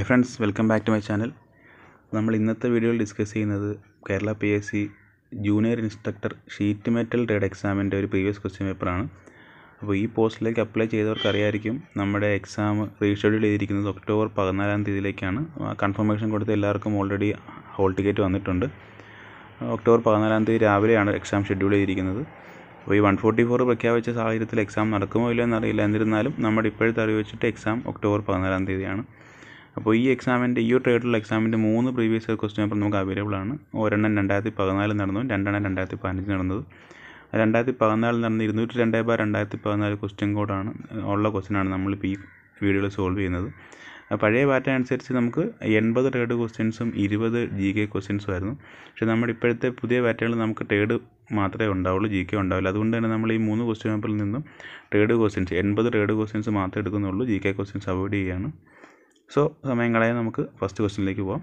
Hi friends, welcome back to my channel. നമ്മൾ ഇന്നത്തെ വീഡിയോയിൽ ഡിസ്കസ് ചെയ്യുന്നത് Kerala PSC junior instructor sheet metal trade എക്സാമിൻ്റെ ഒരു പ്രീവിയസ് ക്വസ്റ്റ്യൻ പേപ്പറാണ്. അപ്പോൾ ഈ പോസ്റ്റിലേക്ക് അപ്ലൈ ചെയ്തവർക്ക് അറിയായിരിക്കും നമ്മുടെ എക്സാം റീഷെഡ്യൂൾ ചെയ്തിരിക്കുന്നത് ഒക്ടോബർ 14 തീയതിയിലേക്കാണ്. കൺഫർമേഷൻ കൊടുത്ത് എല്ലാവർക്കും ഓൾറെഡി ഹോൾ ടിക്കറ്റ് വന്നിട്ടുണ്ട്. ഒക്ടോബർ 14 തീയതി രാവിലെയാണ് എക്സാം ഷെഡ്യൂൾ ചെയ്തിരിക്കുന്നത്. അപ്പോൾ ഈ 144 പ്രഖ്യാപിച്ച സാഹചര്യത്തിൽ എക്സാം നടക്കുമോ ഇല്ലയോ എന്നറിയില്ല. എന്നിരുന്നാലും നമ്മുടെ ഇപ്പോഴത്തെ അറിവ് വെച്ചിട്ട് എക്സാം ഒക്ടോബർ 14 തീയതിയാണ്. അപ്പോൾ ഈ എക്സാമിൻ്റെ ഈ ട്രേഡിലുള്ള എക്സാമിൻ്റെ 3 പ്രീവിയസ് ക്വസ്റ്റ്യൻ പേപ്പർ നമുക്ക് അവൈലബിൾ ആണ്. ഒരെണ്ണം 2014 നടന്നു, രണ്ടെണ്ണം 2015 നടന്നത്. 2014 നടന്ന 202/2014 ക്വസ്റ്റ്യൻ കോഡാണ് ഉള്ള ക്വസ്റ്റ്യനാണ് നമ്മളിപ്പോൾ ഈ വീഡിയോയിൽ സോൾവ് ചെയ്യുന്നത്. പഴയ പാറ്റേൺ അനുസരിച്ച് നമുക്ക് 80 ട്രേഡ് ക്വസ്റ്റ്യൻസും 20 GK ക്വസ്റ്റ്യൻസും ആയിരുന്നു. പക്ഷേ നമ്മുടെ ഇപ്പോഴത്തെ പുതിയ പാറ്റേണിൽ നമുക്ക് ട്രേഡ് മാത്രമേ ഉണ്ടാവുള്ളൂ, GK ഉണ്ടാവില്ല. അതുകൊണ്ട് തന്നെ നമ്മൾ ഈ 3 ക്വസ്റ്റ്യൻ പേപ്പറിൽ നിന്നും ട്രേഡ് ക്വസ്റ്റ്യൻസ് 80 ട്രേഡ് ക്വസ്റ്റ്യൻസ് മാത്രമേ എടുക്കുന്നുള്ളൂ, GK ക്വസ്റ്റ്യൻസ് അവോയ്ഡ് ചെയ്യുകയാണ്. സോ സമയം കളയാൻ നമുക്ക് ഫസ്റ്റ് ക്വസ്റ്റ്യനിലേക്ക് പോകാം.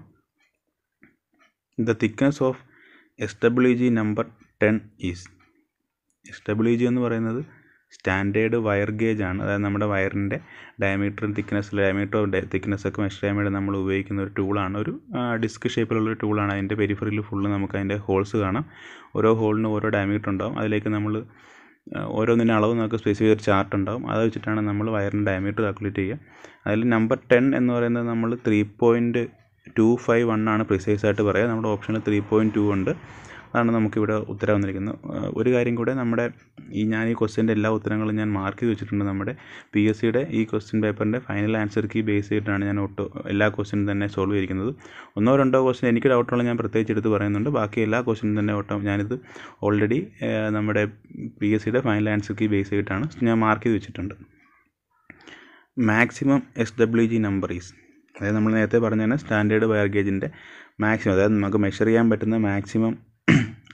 The thickness of SWG number 10 is. SWG എന്ന് പറയുന്നത് സ്റ്റാൻഡേർഡ് വയർ ഗേജ് ആണ്. അതായത് നമ്മുടെ വയറിൻ്റെ ഡയമീറ്ററും തിക്നെസ് ഒക്കെ മെഷർ ചെയ്യാൻ വേണ്ടി നമ്മൾ ഉപയോഗിക്കുന്ന ഒരു ടൂളാണ്. ഒരു ഡിസ്ക് ഷേപ്പിലുള്ളൊരു ടൂളാണ്. അതിൻ്റെ പെരിഫറിൽ ഫുള്ള് നമുക്ക് അതിൻ്റെ ഹോൾസ് കാണാം. ഓരോ ഹോളിനും ഓരോ ഡയമീറ്റർ ഉണ്ടാകും. അതിലേക്ക് നമ്മൾ ഓരോന്നിൻ്റെ അളവ് നമുക്ക് സ്പെസിഫൈ ചെയ്തൊരു ചാർട്ട് ഉണ്ടാകും. അത് വെച്ചിട്ടാണ് നമ്മൾ വയറിൻ്റെ ഡയമീറ്റർ കാൽക്കുലേറ്റ് ചെയ്യുക. അതിൽ നമ്പർ 10 എന്ന് പറയുന്നത് നമ്മൾ 3.251 ആണ് പ്രിസൈസ് ആയിട്ട് പറയുക. നമ്മുടെ ഓപ്ഷനിൽ 3.2 ഉണ്ട്. അതാണ് നമുക്കിവിടെ ഉത്തരം വന്നിരിക്കുന്നത്. ഒരു കാര്യം കൂടെ, നമ്മുടെ ഞാൻ ഈ ക്വസ്റ്റ്യൻ്റെ എല്ലാ ഉത്തരങ്ങളും ഞാൻ മാർക്ക് ചെയ്ത് വെച്ചിട്ടുണ്ട്. നമ്മുടെ PSCയുടെ ഈ ക്വസ്റ്റ്യൻ പേപ്പറിൻ്റെ ഫൈനൽ ആൻസർ കീ ബേസ് ചെയ്തിട്ടാണ് ഞാൻ എല്ലാ ക്വസ്റ്റ്യനും തന്നെ സോൾവ് ചെയ്തിരിക്കുന്നത്. 1-2 ക്വസ്റ്റ്യൻ എനിക്ക് ഡൗട്ടുള്ള ഞാൻ പ്രത്യേകിച്ച് എടുത്ത് പറയുന്നുണ്ട്. ബാക്കി എല്ലാ ക്വസ്റ്റ്യനും തന്നെ ഞാനിത് ഓൾറെഡി നമ്മുടെ PSCയുടെ ഫൈനൽ ആൻസർ കീ ബേസ് ചെയ്തിട്ടാണ് ഞാൻ മാർക്ക് ചെയ്ത് വെച്ചിട്ടുണ്ട്. Maximum SWG number is. അതായത് നമ്മൾ നേരത്തെ പറഞ്ഞ തന്നെ സ്റ്റാൻഡേർഡ് വയർ ഗേജിൻ്റെ മാക്സിമം, അതായത് നമുക്ക് മെഷർ ചെയ്യാൻ പറ്റുന്ന മാക്സിമം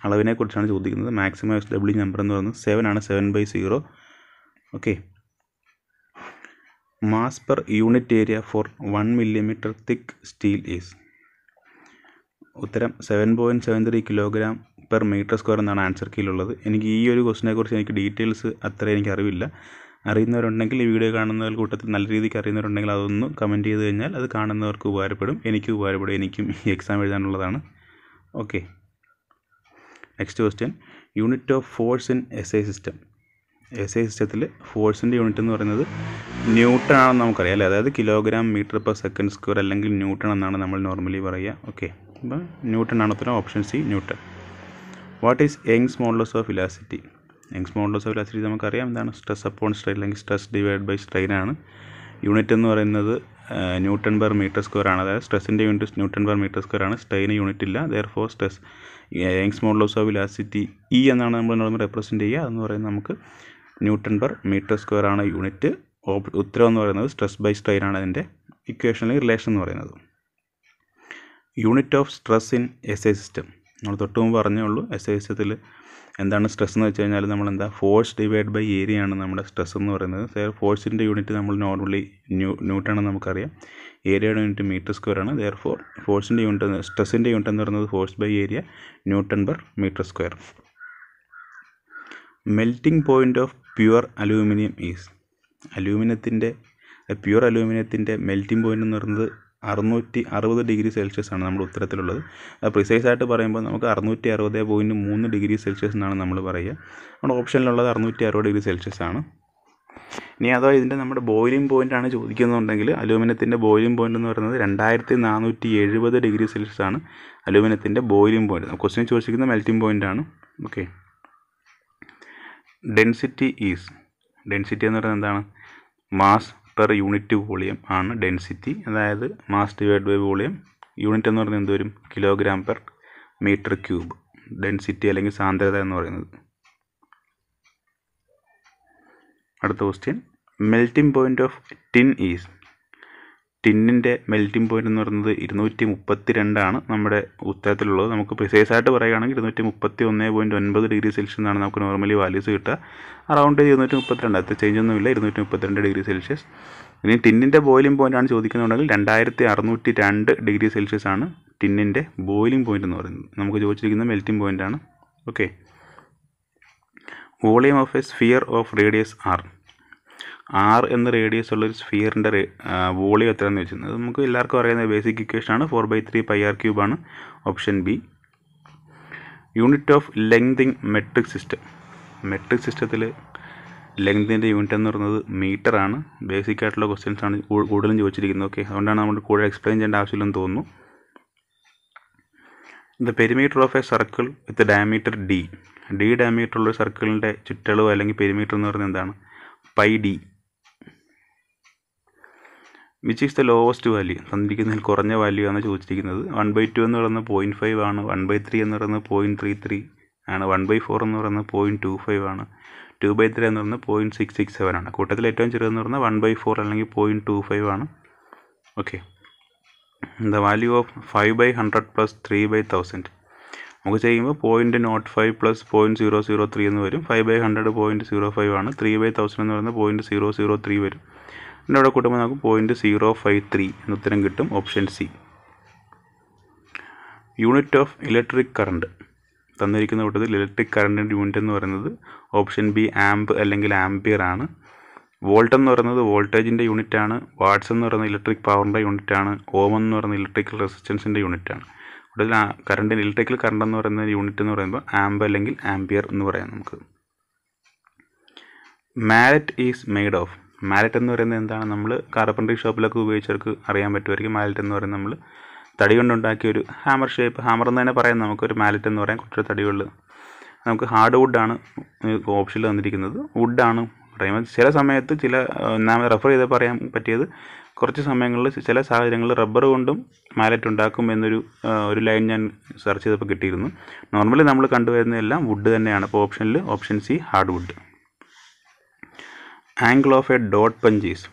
അളവിനെക്കുറിച്ചാണ് ചോദിക്കുന്നത്. മാക്സിമം SWG നമ്പർ എന്ന് പറയുന്നത് 7 ആണ്, 7/0. Okay. Mass per unit area for 1 millimeter thick steel is. ഉത്തരം 7.73 kg/m² എന്നാണ് ആൻസർ കീയിലുള്ളത്. എനിക്ക് ഈ ഒരു ക്വസ്റ്റിനെക്കുറിച്ച് എനിക്ക് ഡീറ്റെയിൽസ് അത്ര എനിക്ക് അറിവില്ല. അറിയുന്നവരുണ്ടെങ്കിൽ, ഈ വീഡിയോ കാണുന്നവർ കൂട്ടത്തിൽ നല്ല രീതിക്ക് അറിയുന്നവരുണ്ടെങ്കിൽ അതൊന്ന് കമൻറ്റ് ചെയ്ത് കഴിഞ്ഞാൽ അത് കാണുന്നവർക്ക് ഉപകാരപ്പെടും, എനിക്കും ഉപകാരപ്പെടും. എനിക്കും ഈ എക്സാം എഴുതാനുള്ളതാണ്. Okay. Next question. Unit of force in SI system. SI സിസ്റ്റത്തിൽ ഫോഴ്സിൻ്റെ യൂണിറ്റ് എന്ന് പറയുന്നത് ന്യൂട്ടൺ ആണെന്ന് നമുക്കറിയാം അല്ലേ. അതായത് kg/s² അല്ലെങ്കിൽ ന്യൂട്ടൺ എന്നാണ് നമ്മൾ നോർമലി പറയുക. ഓക്കെ. അപ്പോൾ ന്യൂട്ടൺ ആണ് ഉത്തരം. Option C, newton. What is Young's modulus of elasticity. Young's modulus of elasticity നമുക്കറിയാം എന്താണ്. സ്ട്രെസ് അപ്പോൺ സ്ട്രെയിൻ അല്ലെങ്കിൽ സ്ട്രെസ് ഡിവൈഡ് ബൈ സ്ട്രെയിൻ ആണ്. യൂണിറ്റ് എന്ന് പറയുന്നത് Nm/m² ആണ്. അതായത് സ്ട്രെസ്സിൻ്റെ യൂണിറ്റ് Nm/m² ആണ്. സ്ട്രെയിന് യൂണിറ്റ് ഇല്ല. Therefore stress Young's modulus of elasticity E എന്നാണ് നമ്മൾ നോർമൽ റെപ്രസെൻറ്റ് ചെയ്യുക. അതെന്ന് പറയുന്നത് നമുക്ക് Nm/m² ആണ് യൂണിറ്റ്. ഉത്തരം എന്ന് പറയുന്നത് സ്ട്രെസ് ബൈ സ്ട്രെയിൻ ആണ് അതിൻ്റെ ഇക്വേഷനിൽ റിലേഷൻ എന്ന് പറയുന്നത്. Unit of stress in SI system. നമ്മൾ തൊട്ട് മുമ്പ് പറഞ്ഞേ ഉള്ളൂ. SI സിസ്റ്റത്തിൽ എന്താണ് സ്ട്രെസ് എന്ന് വെച്ച് കഴിഞ്ഞാൽ നമ്മളെന്താ, ഫോഴ്സ് ഡിവൈഡ് ബൈ ഏരിയ ആണ് നമ്മുടെ സ്ട്രെസ് എന്ന് പറയുന്നത്. ഫോഴ്സിൻ്റെ യൂണിറ്റ് നമ്മൾ നോർമലി ന്യൂട്ടൺ ആണെന്ന് നമുക്കറിയാം. ഏരിയയുടെ യൂണിറ്റ് m² ആണ്. ദെയർഫോർ ഫോഴ്സിൻ്റെ യൂണിറ്റ്, സ്ട്രെസ്സിൻ്റെ യൂണിറ്റ് എന്ന് പറയുന്നത് force by area Nm/m². Melting point of pure aluminium is. Pure അലൂമിനിയത്തിൻ്റെ മെൽറ്റിംഗ് പോയിൻ്റ് എന്ന് പറയുന്നത് 660 ഡിഗ്രി സെൽഷ്യസ് ആണ് നമ്മുടെ ഉത്തരത്തിലുള്ളത്. അത് പ്രിസൈസ് ആയിട്ട് പറയുമ്പോൾ നമുക്ക് 660.3 ഡിഗ്രി സെൽഷ്യസ് എന്നാണ് നമ്മൾ പറയുക. നമ്മുടെ ഓപ്ഷനിലുള്ളത് 660 ഡിഗ്രി സെൽഷ്യസ് ആണ്. ഇനി അഥവാ ഇതിൻ്റെ നമ്മുടെ ബോയിലിംഗ് പോയിൻ്റ് ആണ് ചോദിക്കുന്നുണ്ടെങ്കിൽ അലൂമിനിയത്തിൻ്റെ ബോയിലിംഗ് പോയിൻ്റ് എന്ന് പറയുന്നത് 2470 ഡിഗ്രി സെൽഷ്യസ് ആണ് അലൂമിനിയത്തിൻ്റെ ബോയിലിംഗ് പോയിൻ്റ്. ക്വസ്റ്റ്യൻ ചോദിച്ചിരിക്കുന്ന മെൽറ്റിംഗ് പോയിൻ്റ് ആണ്. ഓക്കെ. Density is. ഡെൻസിറ്റി എന്ന് പറയുന്നത് എന്താണ്, മാസ് പെർ യൂണിറ്റ് വോളിയം ആണ് ഡെൻസിറ്റി. അതായത് mass divide by volume. Unit എന്ന് പറയുന്നത് എന്ത് വരും, kg/m³. ഡെൻസിറ്റി അല്ലെങ്കിൽ സാന്ദ്രത എന്ന് പറയുന്നത്. അടുത്ത question. Melting point of tin is. ടിന്നിൻ്റെ മെൽറ്റിംഗ് പോയിൻ്റ് എന്ന് പറയുന്നത് 232 ആണ് നമ്മുടെ ഉത്തരത്തിലുള്ളത്. നമുക്ക് പ്രിസൈസ് ആയിട്ട് പറയുകയാണെങ്കിൽ 231.9 ഡിഗ്രി സെൽഷ്യസ് എന്നാണ് നമുക്ക് നോർമലി വാല്യൂസ് കിട്ടുക. അറൗണ്ട് 232, അത് ചേഞ്ച് ഒന്നുമില്ല, 232 ഡിഗ്രി സെൽഷ്യസ്. ഇനി ടിന്നിൻ്റെ ബോയിലിംഗ് പോയിൻ്റ് ആണ് ചോദിക്കുന്നുണ്ടെങ്കിൽ 2602 ഡിഗ്രി സെൽഷ്യസ് ആണ് ടിന്നിൻ്റെ ബോയിലിംഗ് പോയിൻ്റ് എന്ന് പറയുന്നത്. നമുക്ക് ചോദിച്ചിരിക്കുന്ന മെൽറ്റിംഗ് പോയിൻ്റ് ആണ്. Okay. Volume of a sphere of radius R. R എന്ന റേഡിയസ് ഉള്ളൊരു സ്ഫിയറിൻ്റെ വോളിയം എത്രയാണെന്ന് വെച്ചിരുന്നത് നമുക്ക് എല്ലാവർക്കും അറിയുന്ന ബേസിക് ഇക്വേഷനാണ് 4/3 πr³ ആണ് option B. Unit of length in metric system. Metric സിസ്റ്റത്തിൽ ലെങ്തിൻ്റെ യൂണിറ്റ് എന്ന് പറയുന്നത് മീറ്ററാണ്. ബേസിക് ആയിട്ടുള്ള ക്വസ്റ്റ്യൻസ് ആണ് കൂടുതലും ചോദിച്ചിരിക്കുന്നത്. ഓക്കെ, അതുകൊണ്ടാണ് നമ്മൾ കൂടുതൽ എക്സ്പ്ലെയിൻ ചെയ്യേണ്ട ആവശ്യമില്ലെന്ന് തോന്നുന്നു. The perimeter of a circle with diameter D. D diameter ഉള്ള സർക്കിളിൻ്റെ ചുറ്റളവ് അല്ലെങ്കിൽ പെരിമീറ്റർ എന്ന് പറയുന്നത് എന്താണ്? πd. Which is the lowest value? തന്നിരിക്കുന്നതിൽ കുറഞ്ഞ വാല്യൂ ആണ് ചോദിച്ചിരിക്കുന്നത്. 1/2 എന്ന് പറയുന്നത് 0.5 ആണ്. 1/3 എന്ന് പറയുന്നത് 0.33 ആണ്. 1/4 എന്ന് പറയുന്നത് 0.25 ആണ്. 2/3 എന്ന് പറയുന്നത് 0.667 ആണ്. കൂട്ടത്തിൽ ഏറ്റവും ചെറുതെന്ന് പറയുന്നത് 1/4 അല്ലെങ്കിൽ 0.25 ആണ്. Okay, the value of 5/100 plus 3/1000. നമുക്ക് ചെയ്യുമ്പോൾ 0.05 പ്ലസ് 0.003 എന്ന് വരും. 5/100 0.05 ആണ്. 3/1000 എന്ന് പറയുന്നത് 0.003 വരും. പിന്നെ അവിടെ കൂട്ടുമ്പോൾ നമുക്ക് 0.053 എന്ന് ഉത്തരം കിട്ടും. Option C. Unit of electric current. തന്നിരിക്കുന്ന കൂട്ടത്തിൽ ഇലക്ട്രിക് കറണ്ടിൻ്റെ യൂണിറ്റ് എന്ന് പറയുന്നത് ഓപ്ഷൻ ബി ആംപ് അല്ലെങ്കിൽ ആംപിയർ ആണ്. വോൾട്ട് എന്ന് പറയുന്നത് വോൾട്ടേജിൻ്റെ യൂണിറ്റ് ആണ്. വാട്ട്സ് എന്ന് പറയുന്നത് ഇലക്ട്രിക് പവറിൻ്റെ യൂണിറ്റ് ആണ്. ഓം എന്ന് പറയുന്നത് ഇലക്ട്രിക്കൽ റെസിസ്റ്റൻസിൻ്റെ യൂണിറ്റ് ആണ്. കൂടുതൽ കറണ്ടിന് ഇലക്ട്രിക്കൽ കറണ്ട് എന്ന് പറയുന്ന യൂണിറ്റ് എന്ന് പറയുമ്പോൾ ആംപ് അല്ലെങ്കിൽ ആംപിയർ എന്ന് പറയാം നമുക്ക്. Mallet is made of. Mallet എന്ന് പറയുന്നത് എന്താണ്? നമ്മൾ കാർപ്പൻട്രി ഷോപ്പിലൊക്കെ ഉപയോഗിച്ചവർക്ക് അറിയാൻ പറ്റുമായിരിക്കും. മാലറ്റ് എന്ന് പറയുന്നത് നമ്മൾ തടി കൊണ്ടുണ്ടാക്കിയ ഒരു ഹാമർ ഷേപ്പ്, ഹാമർ എന്ന് തന്നെ പറയാം നമുക്കൊരു മാലറ്റ് എന്ന് പറയാം. കുറച്ച് തടികളിൽ നമുക്ക് ഹാർഡ് വുഡാണ് ഓപ്ഷനിൽ തന്നിരിക്കുന്നത്. വുഡാണ് പറയുമ്പോൾ ചില സമയത്ത് നാം റെഫർ ചെയ്ത് പറയാൻ പറ്റിയത് കുറച്ച് സമയങ്ങളിൽ ചില സാഹചര്യങ്ങളിൽ റബ്ബർ കൊണ്ടും മാലറ്റ് ഉണ്ടാക്കും ഒരു ലൈൻ ഞാൻ സെർച്ച് ചെയ്തപ്പോൾ കിട്ടിയിരുന്നു. നോർമലി നമ്മൾ കണ്ടുവരുന്നതെല്ലാം വുഡ് തന്നെയാണ്. അപ്പോൾ option C hard wood. Angle of a dot punch is.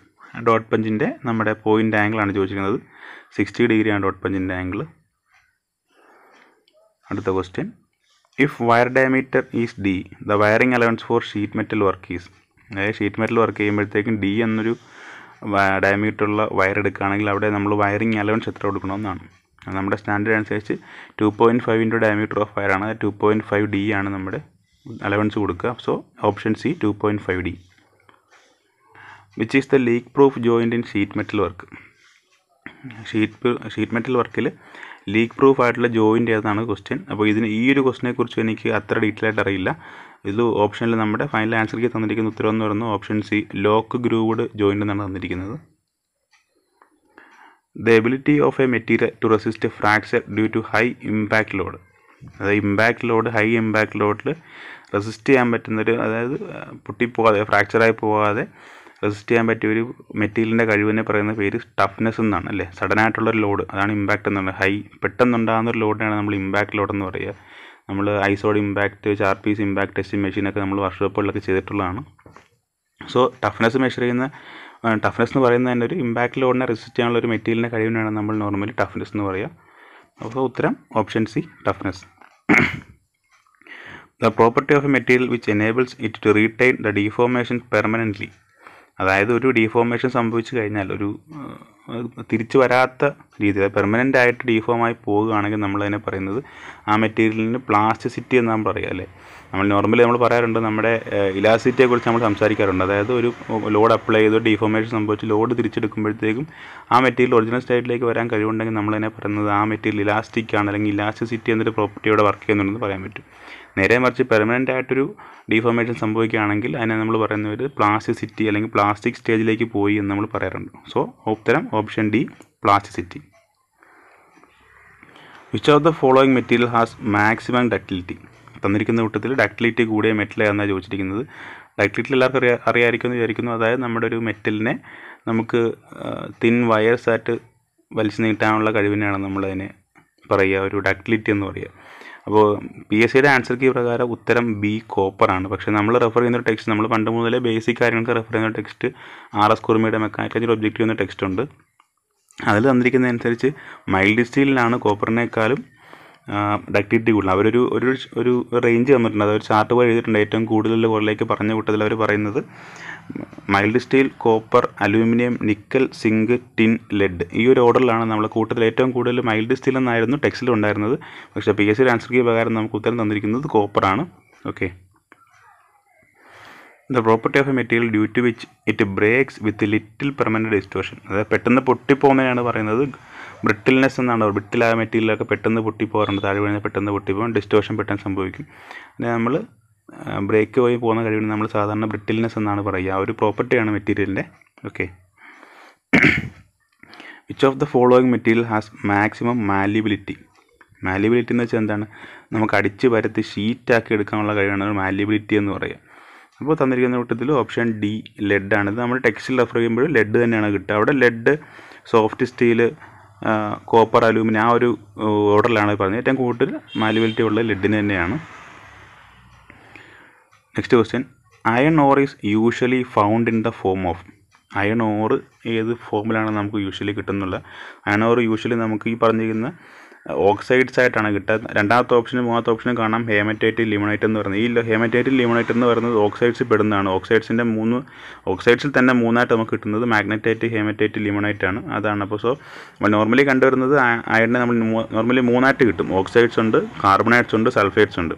Dot പഞ്ചിൻ്റെ നമ്മുടെ പോയിൻ്റ് ആംഗിളാണ് ചോദിച്ചിരിക്കുന്നത്. 60 ഡിഗ്രിയാണ് ഡോട്ട് പഞ്ചിൻ്റെ ആംഗിൾ. അടുത്ത question, if wire diameter is D the wiring allowance for sheet metal work is. അതായത് ഷീറ്റ് മെറ്റൽ വർക്ക് ചെയ്യുമ്പോഴത്തേക്കും D എന്നൊരു ഡയമീറ്ററുള്ള വയർ എടുക്കുകയാണെങ്കിൽ അവിടെ നമ്മൾ വയറിംഗ് അലവൻസ് എത്ര കൊടുക്കണമെന്നാണ്. നമ്മുടെ സ്റ്റാൻഡേർഡ് അനുസരിച്ച് 2.5 ഡയമീറ്റർ ഓഫ് വയറാണ്. 2.5 ഡി ആണ് നമ്മുടെ അലവൻസ് കൊടുക്കുക. So option C 2.5 D. Which is the leak proof joint in sheet metal work. Sheet metal വർക്കിൽ ലീക്ക് പ്രൂഫ് ആയിട്ടുള്ള ജോയിൻ്റ് ഏതാണ് ക്വസ്റ്റ്യൻ. അപ്പോൾ ഈ ഒരു ക്വസ്റ്റിനെ കുറിച്ച് എനിക്ക് അത്ര ഡീറ്റെയിൽ ആയിട്ട് അറിയില്ല. ഇത് ഓപ്ഷനിൽ നമ്മുടെ ഫൈനൽ ആൻസർക്ക് തന്നിരിക്കുന്ന ഉത്തരം എന്ന് പറയുന്നത് option C lock grooved joint എന്നാണ് തന്നിരിക്കുന്നത്. The ability of a material to resist fracture due to high impact load. അതായത് ഹൈ ഇമ്പാക്ട് ലോഡിൽ റെസിസ്റ്റ് ചെയ്യാൻ പറ്റുന്നൊരു, അതായത് പൊട്ടിപ്പോകാതെ ഫ്രാക്ചറായി പോകാതെ റെസിസ്റ്റ് ചെയ്യാൻ പറ്റിയ ഒരു മെറ്റീരിയലിൻ്റെ കഴിവിനെ പറയുന്ന പേര് ടഫ്നെസ് എന്നാണ് അല്ലേ. സഡനായിട്ടുള്ളൊരു ലോഡ്, അതാണ് ഇമ്പാക്റ്റ് എന്ന് പറയുന്നത്. പെട്ടെന്നുണ്ടാകുന്നൊരു ലോഡിനാണ് നമ്മൾ ഇമ്പാക്ട് ലോഡ് എന്ന് പറയുക. നമ്മൾ ഐസോഡ് ഇമ്പാക്റ്റ്, ചാർപ്പീസ് ഇമ്പാക്റ്റ് ടെസ്റ്റിംഗ് മെഷീനൊക്കെ നമ്മൾ വർക്ക്ഷോപ്പുകളിലൊക്കെ ചെയ്തിട്ടുള്ളതാണ്. സോ ടഫ്നെസ് എന്ന് പറയുന്നത് തന്നെ ഒരു ഇമ്പാക്ട് ലോഡിനെ റെസിസ്റ്റ് ചെയ്യാനുള്ള ഒരു മെറ്റീരിയലിൻ്റെ കഴിവിനാണ് നമ്മൾ നോർമലി ടഫ്നെസ് എന്ന് പറയുക. അപ്പോൾ ഉത്തരം option C toughness. The property of a material which enables it to retain the deformation permanently. അതായത് ഒരു ഡീഫോർമേഷൻ സംഭവിച്ചു കഴിഞ്ഞാൽ ഒരു തിരിച്ചു വരാത്ത രീതിയിൽ പെർമനൻ്റ് ആയിട്ട് ഡീഫോമായി പോവുകയാണെങ്കിൽ നമ്മളതിനെ പറയുന്നത് ആ മെറ്റീരിയലിന് പ്ലാസ്റ്റിസിറ്റി എന്ന് നമ്മൾ പറയുക അല്ലേ. നോർമലി നമ്മൾ പറയാറുണ്ട്, നമ്മുടെ ഇലാസ്റ്റിറ്റിയെക്കുറിച്ച് നമ്മൾ സംസാരിക്കാറുണ്ട്. അതായത് ഒരു ലോഡ് അപ്ലൈ ചെയ്ത് ഡീഫോർമേഷൻ സംഭവിച്ച് ലോഡ് തിരിച്ചെടുക്കുമ്പോഴത്തേക്കും ആ മെറ്റീരിയൽ ഒറിജിനൽ സ്റ്റേറ്റിലേക്ക് വരാൻ കഴിവുണ്ടെങ്കിൽ നമ്മളതിനെ പറയുന്നത് ആ മെറ്റീരിയൽ ഇലാസ്റ്റിക് ആണ്, അല്ലെങ്കിൽ ഇലാസ്റ്റിസിറ്റി എന്നൊരു പ്രോപ്പർട്ടിയോടെ വർക്ക് ചെയ്യുന്നുണ്ടെന്ന് പറയാൻ പറ്റും. നേരെ മറിച്ച് പെർമനൻ്റ് ആയിട്ടൊരു ഡീഫോർമേഷൻ സംഭവിക്കുകയാണെങ്കിൽ അതിനെ നമ്മൾ പറയുന്നത് പ്ലാസ്റ്റിസിറ്റി അല്ലെങ്കിൽ പ്ലാസ്റ്റിക് സ്റ്റേജിലേക്ക് പോയി എന്ന് നമ്മൾ പറയാറുണ്ട്. സോ ഉത്തരം option D plasticity. Which of the following material has maximum ductility. തന്നിരിക്കുന്ന കൂട്ടത്തിൽ ഡക്റ്റിലിറ്റി കൂടിയ മെറ്റൽ എന്നാണ് ചോദിച്ചിരിക്കുന്നത്. ഡക്റ്റിലിറ്റി എല്ലാവർക്കും അറിയാമായിരിക്കുമെന്ന് വിചാരിക്കുന്നു. അതായത് നമ്മുടെ ഒരു മെറ്റലിനെ നമുക്ക് തിൻ വയേഴ്സായിട്ട് വലിച്ചു നീട്ടാനുള്ള കഴിവിനെയാണ് നമ്മളതിനെ പറയുക ഒരു ഡക്റ്റിലിറ്റി എന്ന് പറയുക. അപ്പോൾ PSCയുടെ ആൻസർ കീ പ്രകാരം ഉത്തരം ബി കോപ്പറാണ്. പക്ഷേ നമ്മൾ റെഫർ ചെയ്യുന്ന ടെക്സ്റ്റ്, നമ്മൾ പണ്ട് മുതലേ ബേസിക് കാര്യങ്ങൾക്ക് റെഫർ ചെയ്യുന്ന ടെക്സ്റ്റ് RS കുറുമയുടെ മെക്കാനിക്കൽ ഒബ്ജക്റ്റീവ് എന്ന ടെക്സ്റ്റ് ഉണ്ട്. അതിൽ തന്നിരിക്കുന്നതനുസരിച്ച് മൈൽഡ് സ്റ്റീലിനാണ് കോപ്പറിനേക്കാളും ഡക്റ്റിലിറ്റി കൂടുതൽ. ഒരു റേഞ്ച് തന്നിട്ടുണ്ട്, അതൊരു ചാർട്ട് പോലെ എഴുതിയിട്ടുണ്ട്. ഏറ്റവും കൂടുതൽ കോറിലേക്ക് പറഞ്ഞ കൂട്ടത്തിൽ അവർ പറയുന്നത് mild steel, copper, aluminium, nickel, zinc, tin, lead, ഈ ഒരു ഓർഡറിലാണ് നമ്മൾ കൂട്ടത്തിൽ ഏറ്റവും കൂടുതൽ മൈൽഡ് സ്റ്റീൽ എന്നായിരുന്നു ടെക്സ്റ്റിൽ ഉണ്ടായിരുന്നത്. പക്ഷേ PSCയുടെ ആൻസർ കീ പ്രകാരം നമുക്ക് ഉത്തരം തന്നിരിക്കുന്നത് കോപ്പറാണ്. Okay, the property of a material due to which it breaks with little permanent distortion. അതായത് പെട്ടെന്ന് പൊട്ടിപ്പോകുന്നതിനാണ് പറയുന്നത് ബ്രിട്ടിൽനെസ് എന്നാണ്. ബ്രിട്ടിലായ മെറ്റീരിയലൊക്കെ പെട്ടെന്ന് പൊട്ടിപ്പോകാറുണ്ട്, താഴെ വീഴുന്ന പെട്ടെന്ന് പൊട്ടിപ്പോകും, ഡിസ്റ്റോഷൻ പെട്ടെന്ന് സംഭവിക്കും. പിന്നെ നമ്മൾ ബ്രേക്ക് പോയി പോകുന്ന കഴിവിന് നമ്മൾ സാധാരണ ബ്രിട്ടിൽനെസ് എന്നാണ് പറയുക. ആ ഒരു പ്രോപ്പർട്ടിയാണ് മെറ്റീരിയലിൻ്റെ. Okay, which of the following material has maximum malleability. Malleability എന്ന് വെച്ചാൽ എന്താണ്? നമുക്ക് അടിച്ച് പരത്തി ഷീറ്റാക്കി എടുക്കാനുള്ള കഴിവാണ് മാല്യബിലിറ്റി എന്ന് പറയുക. അപ്പോൾ തന്നിരിക്കുന്ന കൂട്ടത്തിൽ ഓപ്ഷൻ ഡി ലെഡാണ്. ഇത് നമ്മൾ ടെക്സ്റ്റിൽ റെഫർ ചെയ്യുമ്പോൾ ലെഡ് തന്നെയാണ് കിട്ടുക. അവിടെ lead, soft steel, copper, aluminium ആ ഒരു ഓർഡറിലാണ് പറഞ്ഞത്. ഏറ്റവും കൂടുതൽ മാല്യബിലിറ്റി ഉള്ള ലെഡിന് തന്നെയാണ്. Next question, iron or is usually found in the form of. Iron or ഏത് ഫോമിലാണ് നമുക്ക് യൂഷ്വലി കിട്ടുന്നുള്ള? അയൺ ഓർ യൂഷ്വലി നമുക്ക് ഈ പറഞ്ഞിരിക്കുന്ന ഓക്സൈഡ്സ് ആയിട്ടാണ് കിട്ടുക. രണ്ടാമത്തെ ഓപ്ഷനും മൂന്നാമത്തെ ഓപ്ഷനും കാണാം ഹേമറ്റൈറ്റ്, ലിമണൈറ്റ് എന്ന് പറയുന്നത്. ഈ ഹേമറ്റൈറ്റ്, ലിമണൈറ്റ് എന്ന് പറയുന്നത് ഓക്സൈഡ്സ് പെടുന്നതാണ്. ഓക്സൈഡ്സിൽ തന്നെ മൂന്നായിട്ട് നമുക്ക് കിട്ടുന്നത് മാഗ്നറ്റൈറ്റ്, ഹേമറ്റൈറ്റ്, ലിമണൈറ്റ് ആണ്. അതാണ്. അപ്പോൾ നോർമലി കണ്ടുവരുന്നത് അയണിനെ നമ്മൾ നോർമലി മൂന്നായിട്ട് കിട്ടും. ഓക്സൈഡ്സ് ഉണ്ട്, കാർബണേറ്റ്സ് ഉണ്ട്, സൾഫേറ്റ്സ് ഉണ്ട്.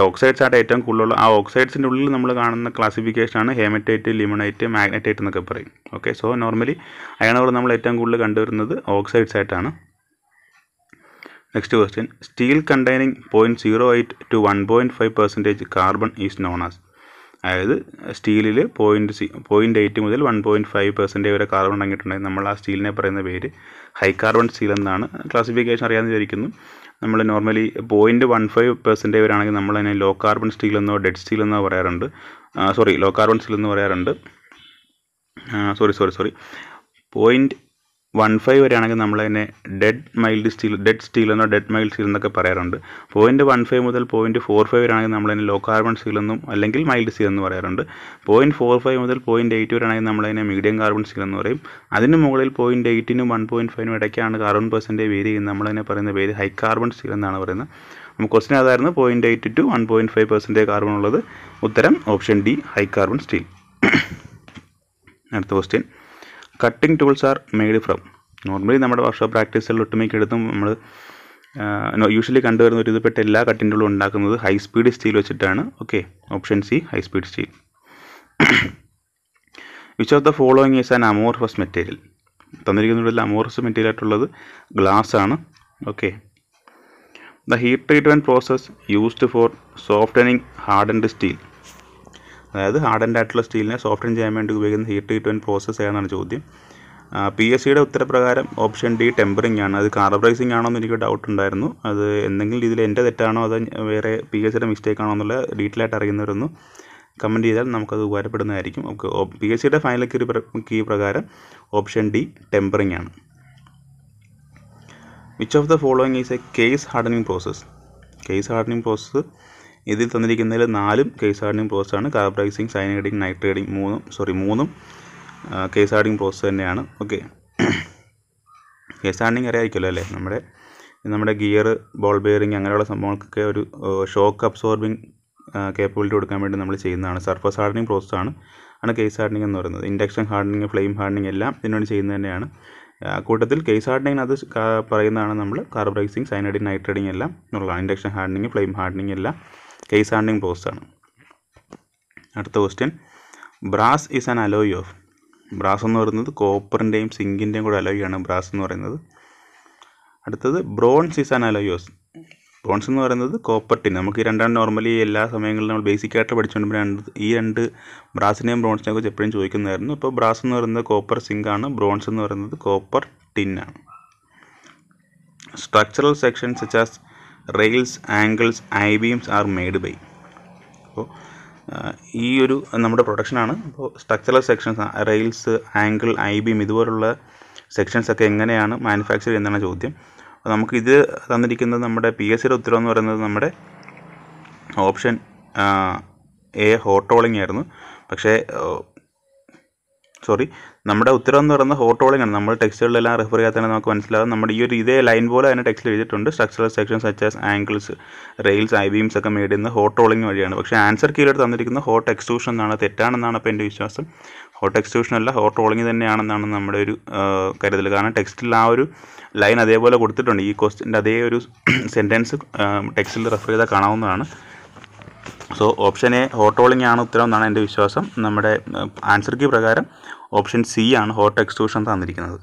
ഓക്സൈഡ്സ് ആയിട്ട് ഏറ്റവും കൂടുതലുള്ള ആ ഓക്സൈഡ്സിൻ്റെ ഉള്ളിൽ നമ്മൾ കാണുന്ന ക്ലാസിഫിക്കേഷനാണ് ഹേമറ്റൈറ്റ്, ലിമണൈറ്റ്, മാഗ്നറ്റൈറ്റ് എന്നൊക്കെ പറയും. Okay, so normally iron or നമ്മൾ ഏറ്റവും കൂടുതൽ കണ്ടുവരുന്നത് ഓക്സൈഡ്സ് ആയിട്ടാണ്. Next question, steel containing 0.08 to 1.5% carbon is known as. അതായത് സ്റ്റീലിൽ 0.8 മുതൽ 1.5% വരെ കാർബൺ അടങ്ങിയിട്ടുണ്ടെങ്കിൽ നമ്മൾ ആ സ്റ്റീലിനെ പറയുന്ന പേര് ഹൈ കാർബൺ സ്റ്റീൽ എന്നാണ്. ക്ലാസിഫിക്കേഷൻ അറിയാമെന്ന് വിചാരിക്കുന്നു. നമ്മൾ നോർമലി 0.15% വരെയാണെങ്കിൽ നമ്മൾ അതിനെ ലോ കാർബൺ സ്റ്റീൽ എന്നോ ഡെഡ് സ്റ്റീൽ എന്നോ പറയാറുണ്ട്. ലോ കാർബൺ സ്റ്റീൽ എന്ന് പറയാറുണ്ട്. 0.15 വരെയാണെങ്കിൽ നമ്മളതിനെ ഡെഡ് സ്റ്റീൽ എന്നോ ഡെഡ് മൈൽഡ് സ്റ്റീൽ എന്നൊക്കെ പറയാറുണ്ട്. 0.15 മുതൽ 0.45 വരെയാണെങ്കിൽ നമ്മളതിനെ ലോ കാർബൺ സ്റ്റീൽ എന്നും അല്ലെങ്കിൽ മൈൽഡ് സ്റ്റീൽ എന്ന് പറയാറുണ്ട്. 0.45 മുതൽ 0.8 വരെയാണെങ്കിൽ നമ്മളതിനെ മീഡിയം കാർബൺ സ്റ്റീൽ എന്ന് പറയും. അതിന് മുകളിൽ 0.8നും 1.5നും ഇടയ്ക്കാണ് കാർബൺ പെർസെൻറ്റേജ് വേരി ചെയ്യുന്നത്. നമ്മളതിനെ പറയുന്ന പേര് ഹൈ കാർബൺ സ്റ്റീൽ എന്നാണ് പറയുന്നത്. നമുക്ക് ക്വസ്റ്റ്യൻ അതായിരുന്നു 0.8 to 1.5% കാർബൺ ഉള്ളത്. ഉത്തരം option D high carbon steel. അടുത്ത question, cutting tools are made from. Normally നമ്മുടെ വർക്ക്ഷോപ്പ് പ്രാക്ടീസിൽ ഒട്ടുമിക്ക എടുത്തും നമ്മൾ യൂഷ്വലി കണ്ടുവരുന്ന ഒരു ഇതുപെട്ട എല്ലാ കട്ടിംഗ് ടൂളും ഉണ്ടാക്കുന്നത് ഹൈ സ്പീഡ് സ്റ്റീൽ വെച്ചിട്ടാണ്. Okay, option C high speed steel. Which of the following is an amorphous material. തന്നിരിക്കുന്നതിൽ അമോർഫസ് മെറ്റീരിയൽ ആയിട്ടുള്ളത് ഗ്ലാസ് ആണ്. Okay, the heat treatment process used for softening hardened steel. അതായത് hardened ആയിട്ടുള്ള സ്റ്റീലിനെ soften ചെയ്യാൻ വേണ്ടി ഉപയോഗിക്കുന്ന ഹീറ്റ് ട്രീറ്റ്മെൻറ്റ് പ്രോസസ്സ് ഏതാണെന്നാണ് ചോദ്യം. PSCയുടെ ഉത്തരപ്രകാരം ഓപ്ഷൻ ഡി ടെമ്പറിംഗ് ആണ്. അത് കാർബറൈസിംഗ് ആണോ എന്ന് എനിക്ക് ഡൗട്ട് ഉണ്ടായിരുന്നു. അത് എന്തെങ്കിലും രീതിയിൽ എൻ്റെ തെറ്റാണോ അതോ വേറെ PSCയുടെ മിസ്റ്റേക്ക് ആണോ എന്നുള്ള ഡീറ്റെയിൽ ആയിട്ട് അറിയുന്നവരൊന്ന് കമൻറ്റ് ചെയ്താൽ നമുക്കത് ഉപകാരപ്പെടുന്നതായിരിക്കും. ഓക്കെ, PSCയുടെ ഫൈനൽ കീ പ്രകാരം ഓപ്ഷൻ ഡി ടെമ്പറിംഗ് ആണ്. Which of the following is A case hardening process. Case hardening process ഇതിൽ തന്നിരിക്കുന്നതിൽ 4 കേസ് ഹാർഡനിങ് പ്രോസസ്സാണ്. കാർബറൈസിങ്, സയനൈഡിങ്, നൈട്രേറ്റിങ് മൂന്നും കേസ് ഹാർഡനിങ് പ്രോസസ്സ് തന്നെയാണ്. ഓക്കെ, കേസ് ഹാർഡനിങ് അറിയാമായിരിക്കുമല്ലോ അല്ലേ? നമ്മുടെ ഗിയർ, ബോൾ ബെയറിങ് അങ്ങനെയുള്ള സംഭവങ്ങൾക്കൊക്കെ ഒരു ഷോക്ക് അബ്സോർബിങ് കേപ്പബിലിറ്റി കൊടുക്കാൻ വേണ്ടി നമ്മൾ ചെയ്യുന്നതാണ്. സർഫസ് ഹാർഡനിങ് പ്രോസസ്സാണ് കേസ് ഹാർഡനിങ് എന്ന് പറയുന്നത്. ഇൻഡക്ഷൻ ഹാർഡനിങ്, ഫ്ലെയിം ഹാർഡനിങ് എല്ലാം ഇതിനുവേണ്ടി ചെയ്യുന്നത് തന്നെയാണ്. കൂട്ടത്തിൽ കേസ് ഹാർഡനിങ് അത് പറയുന്നതാണ് നമ്മൾ കാർബറൈസിങ്, സയനൈഡിങ്, നൈട്രേറ്റിങ് എല്ലാം എന്നുള്ളതാണ്. ഇൻഡക്ഷൻ ഹാർഡനിങ്, ഫ്ലെയിം ഹാർഡനിങ് എല്ലാം കേസ് ഹാർഡനിങ് പ്രോസസ്സാണ്. അടുത്ത question, brass is an alloy of. Brass എന്ന് പറയുന്നത് കോപ്പറിൻ്റെയും സിങ്കിൻ്റെയും കൂടെ അലോയാണ് ബ്രാസ് എന്ന് പറയുന്നത്. അടുത്തത് ബ്രോൺസ് ഈസ് ആൻ അലോയോസ്. ബ്രോൺസ് എന്ന് പറയുന്നത് കോപ്പർ ടിൻ. നമുക്ക് ഈ രണ്ടാണ് നോർമലി എല്ലാ സമയങ്ങളിലും നമ്മൾ ബേസിക്കായിട്ട് പഠിച്ചുകൊണ്ട് ഈ രണ്ട് ബ്രാസിനെയും ബ്രോൺസിനെയും കുറിച്ച് എപ്പോഴും ചോദിക്കുന്നതായിരുന്നു. ഇപ്പോൾ ബ്രാസ് എന്ന് പറയുന്നത് കോപ്പർ സിങ്ക് ആണ്, ബ്രോൺസ് എന്ന് പറയുന്നത് കോപ്പർ ടിൻ ആണ്. Structural sections such as rails, angles, I beams are made by. അപ്പോൾ ഈ ഒരു നമ്മുടെ പ്രൊഡക്ഷനാണ്. അപ്പോൾ structural sections, rails, angle, I beam ഇതുപോലുള്ള സെക്ഷൻസ് ഒക്കെ എങ്ങനെയാണ് മാനുഫാക്ചർ ചെയ്യുന്നതാണ് ചോദ്യം. അപ്പോൾ നമുക്കിത് തന്നിരിക്കുന്നത് നമ്മുടെ PSCയുടെ ഉത്തരം എന്ന് പറയുന്നത് നമ്മുടെ ഓപ്ഷൻ എ ഹോട്ട് റോളിംഗ് ആയിരുന്നു. പക്ഷേ നമ്മുടെ ഉത്തരം എന്ന് പറയുന്നത് ഹോട്ട് റോളിംഗ് ആണ്. നമ്മൾ ടെക്സ്റ്റുകളിലെല്ലാം റെഫർ ചെയ്യാൻ തന്നെ നമുക്ക് മനസ്സിലാകും. നമ്മുടെ ഈ ഒരു ഇതേ ലൈൻ പോലെ തന്നെ ടെക്സ്റ്റിൽ എഴുതിയിട്ടുണ്ട്. Structural sections such as angles, rails, I beams ഒക്കെ മെയ്ഡ് ചെയ്യുന്നത് ഹോട്ട് റോളിംഗ് വഴിയാണ്. പക്ഷേ ആൻസർ കീഴിൽ തന്നിരിക്കുന്നത് ഹോട്ട് എക്സ്ട്രൂഷൻ എന്നാണ്. തെറ്റാണെന്നാണ് അപ്പോൾ എൻ്റെ വിശ്വാസം. ഹോട്ട് എക്സ്ട്രൂഷൻ അല്ല, ഹോട്ട് റോളിംഗ് തന്നെയാണെന്നാണ് നമ്മുടെ ഒരു കരുതൽ. കാരണം ടെക്സ്റ്റിൽ ആ ഒരു ലൈൻ അതേപോലെ കൊടുത്തിട്ടുണ്ട്. ഈ ക്വസ്റ്റ്യൻ്റെ അതേ ഒരു സെൻറ്റൻസ് ടെക്സ്റ്റിൽ റെഫർ ചെയ്താൽ കാണാവുന്നതാണ്. So option A hot rolling ആണ് ഉത്തരം എന്നാണ് എൻ്റെ വിശ്വാസം. നമ്മുടെ ആൻസർ കീ പ്രകാരം ഓപ്ഷൻ സി ആണ് ഹോട്ട് എക്സ്ട്രൂഷൻ തന്നിരിക്കുന്നത്.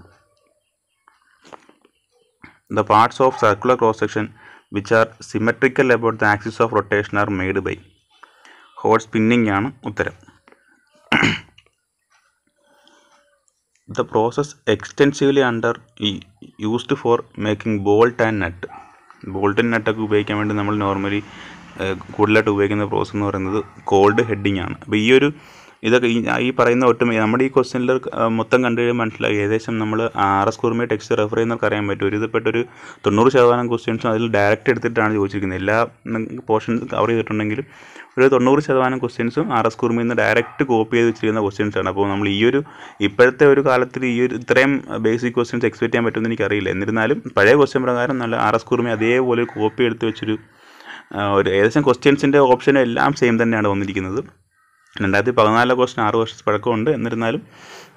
The parts of circular cross section which are symmetrical about the axis of rotation are made by hot spinning ആണ് ഉത്തരം. The process extensively used for making bolt and nut. Bolt and നട്ടൊക്കെ ഉപയോഗിക്കാൻ വേണ്ടി നമ്മൾ normally കൂടുതലായിട്ട് ഉപയോഗിക്കുന്ന process എന്ന് പറയുന്നത് കോൾഡ് ഹെഡിങ് ആണ്. അപ്പോൾ ഇതൊക്കെ ഈ പറയുന്ന നമ്മുടെ ഈ ക്വസ്റ്റ്യനിൽ മൊത്തം കണ്ടു കഴിയുമ്പോൾ മനസ്സിലായി ഏകദേശം നമ്മൾ RS കുറുമി ടെക്സ്റ്റ് റെഫർ ചെയ്യുന്നവർക്ക് അറിയാൻ പറ്റും. ഒരുവിധപ്പെട്ടൊരു 90% ക്വസ്റ്റ്യൻസും അതിൽ ഡയറക്റ്റ് എടുത്തിട്ടാണ് ചോദിച്ചിരിക്കുന്നത്. എല്ലാ പോർഷൻസ് കവർ ചെയ്തിട്ടുണ്ടെങ്കിലും ഒരു 90% ക്വസ്റ്റ്യൻസും RS കുറുമിയിൽ നിന്ന് ഡയറക്റ്റ് കോപ്പി ചെയ്ത് വെച്ചിരിക്കുന്ന ക്വസ്റ്റ്യൻസാണ്. അപ്പോൾ നമ്മൾ ഇപ്പോഴത്തെ ഒരു കാലത്തിൽ ഇത്രയും ബേസിക് ക്വസ്റ്റ്യൻസ് എക്സ്പെക്ട് ചെയ്യാൻ പറ്റുമെന്ന് എനിക്കറിയില്ല. എന്നിരുന്നാലും പഴയ ക്വസ്റ്റ്യൻ പ്രകാരം നല്ല RS കുറുമി അതേപോലെ കോപ്പി എടുത്ത് വെച്ചൊരു ഏകദേശം ക്വസ്റ്റ്യൻസിൻ്റെ ഓപ്ഷനും എല്ലാം സെയിം തന്നെയാണ് വന്നിരിക്കുന്നത്. 2014 ക്വസ്റ്റ്യൻ 6 വർഷം പഴക്കമുണ്ട്. എന്നിരുന്നാലും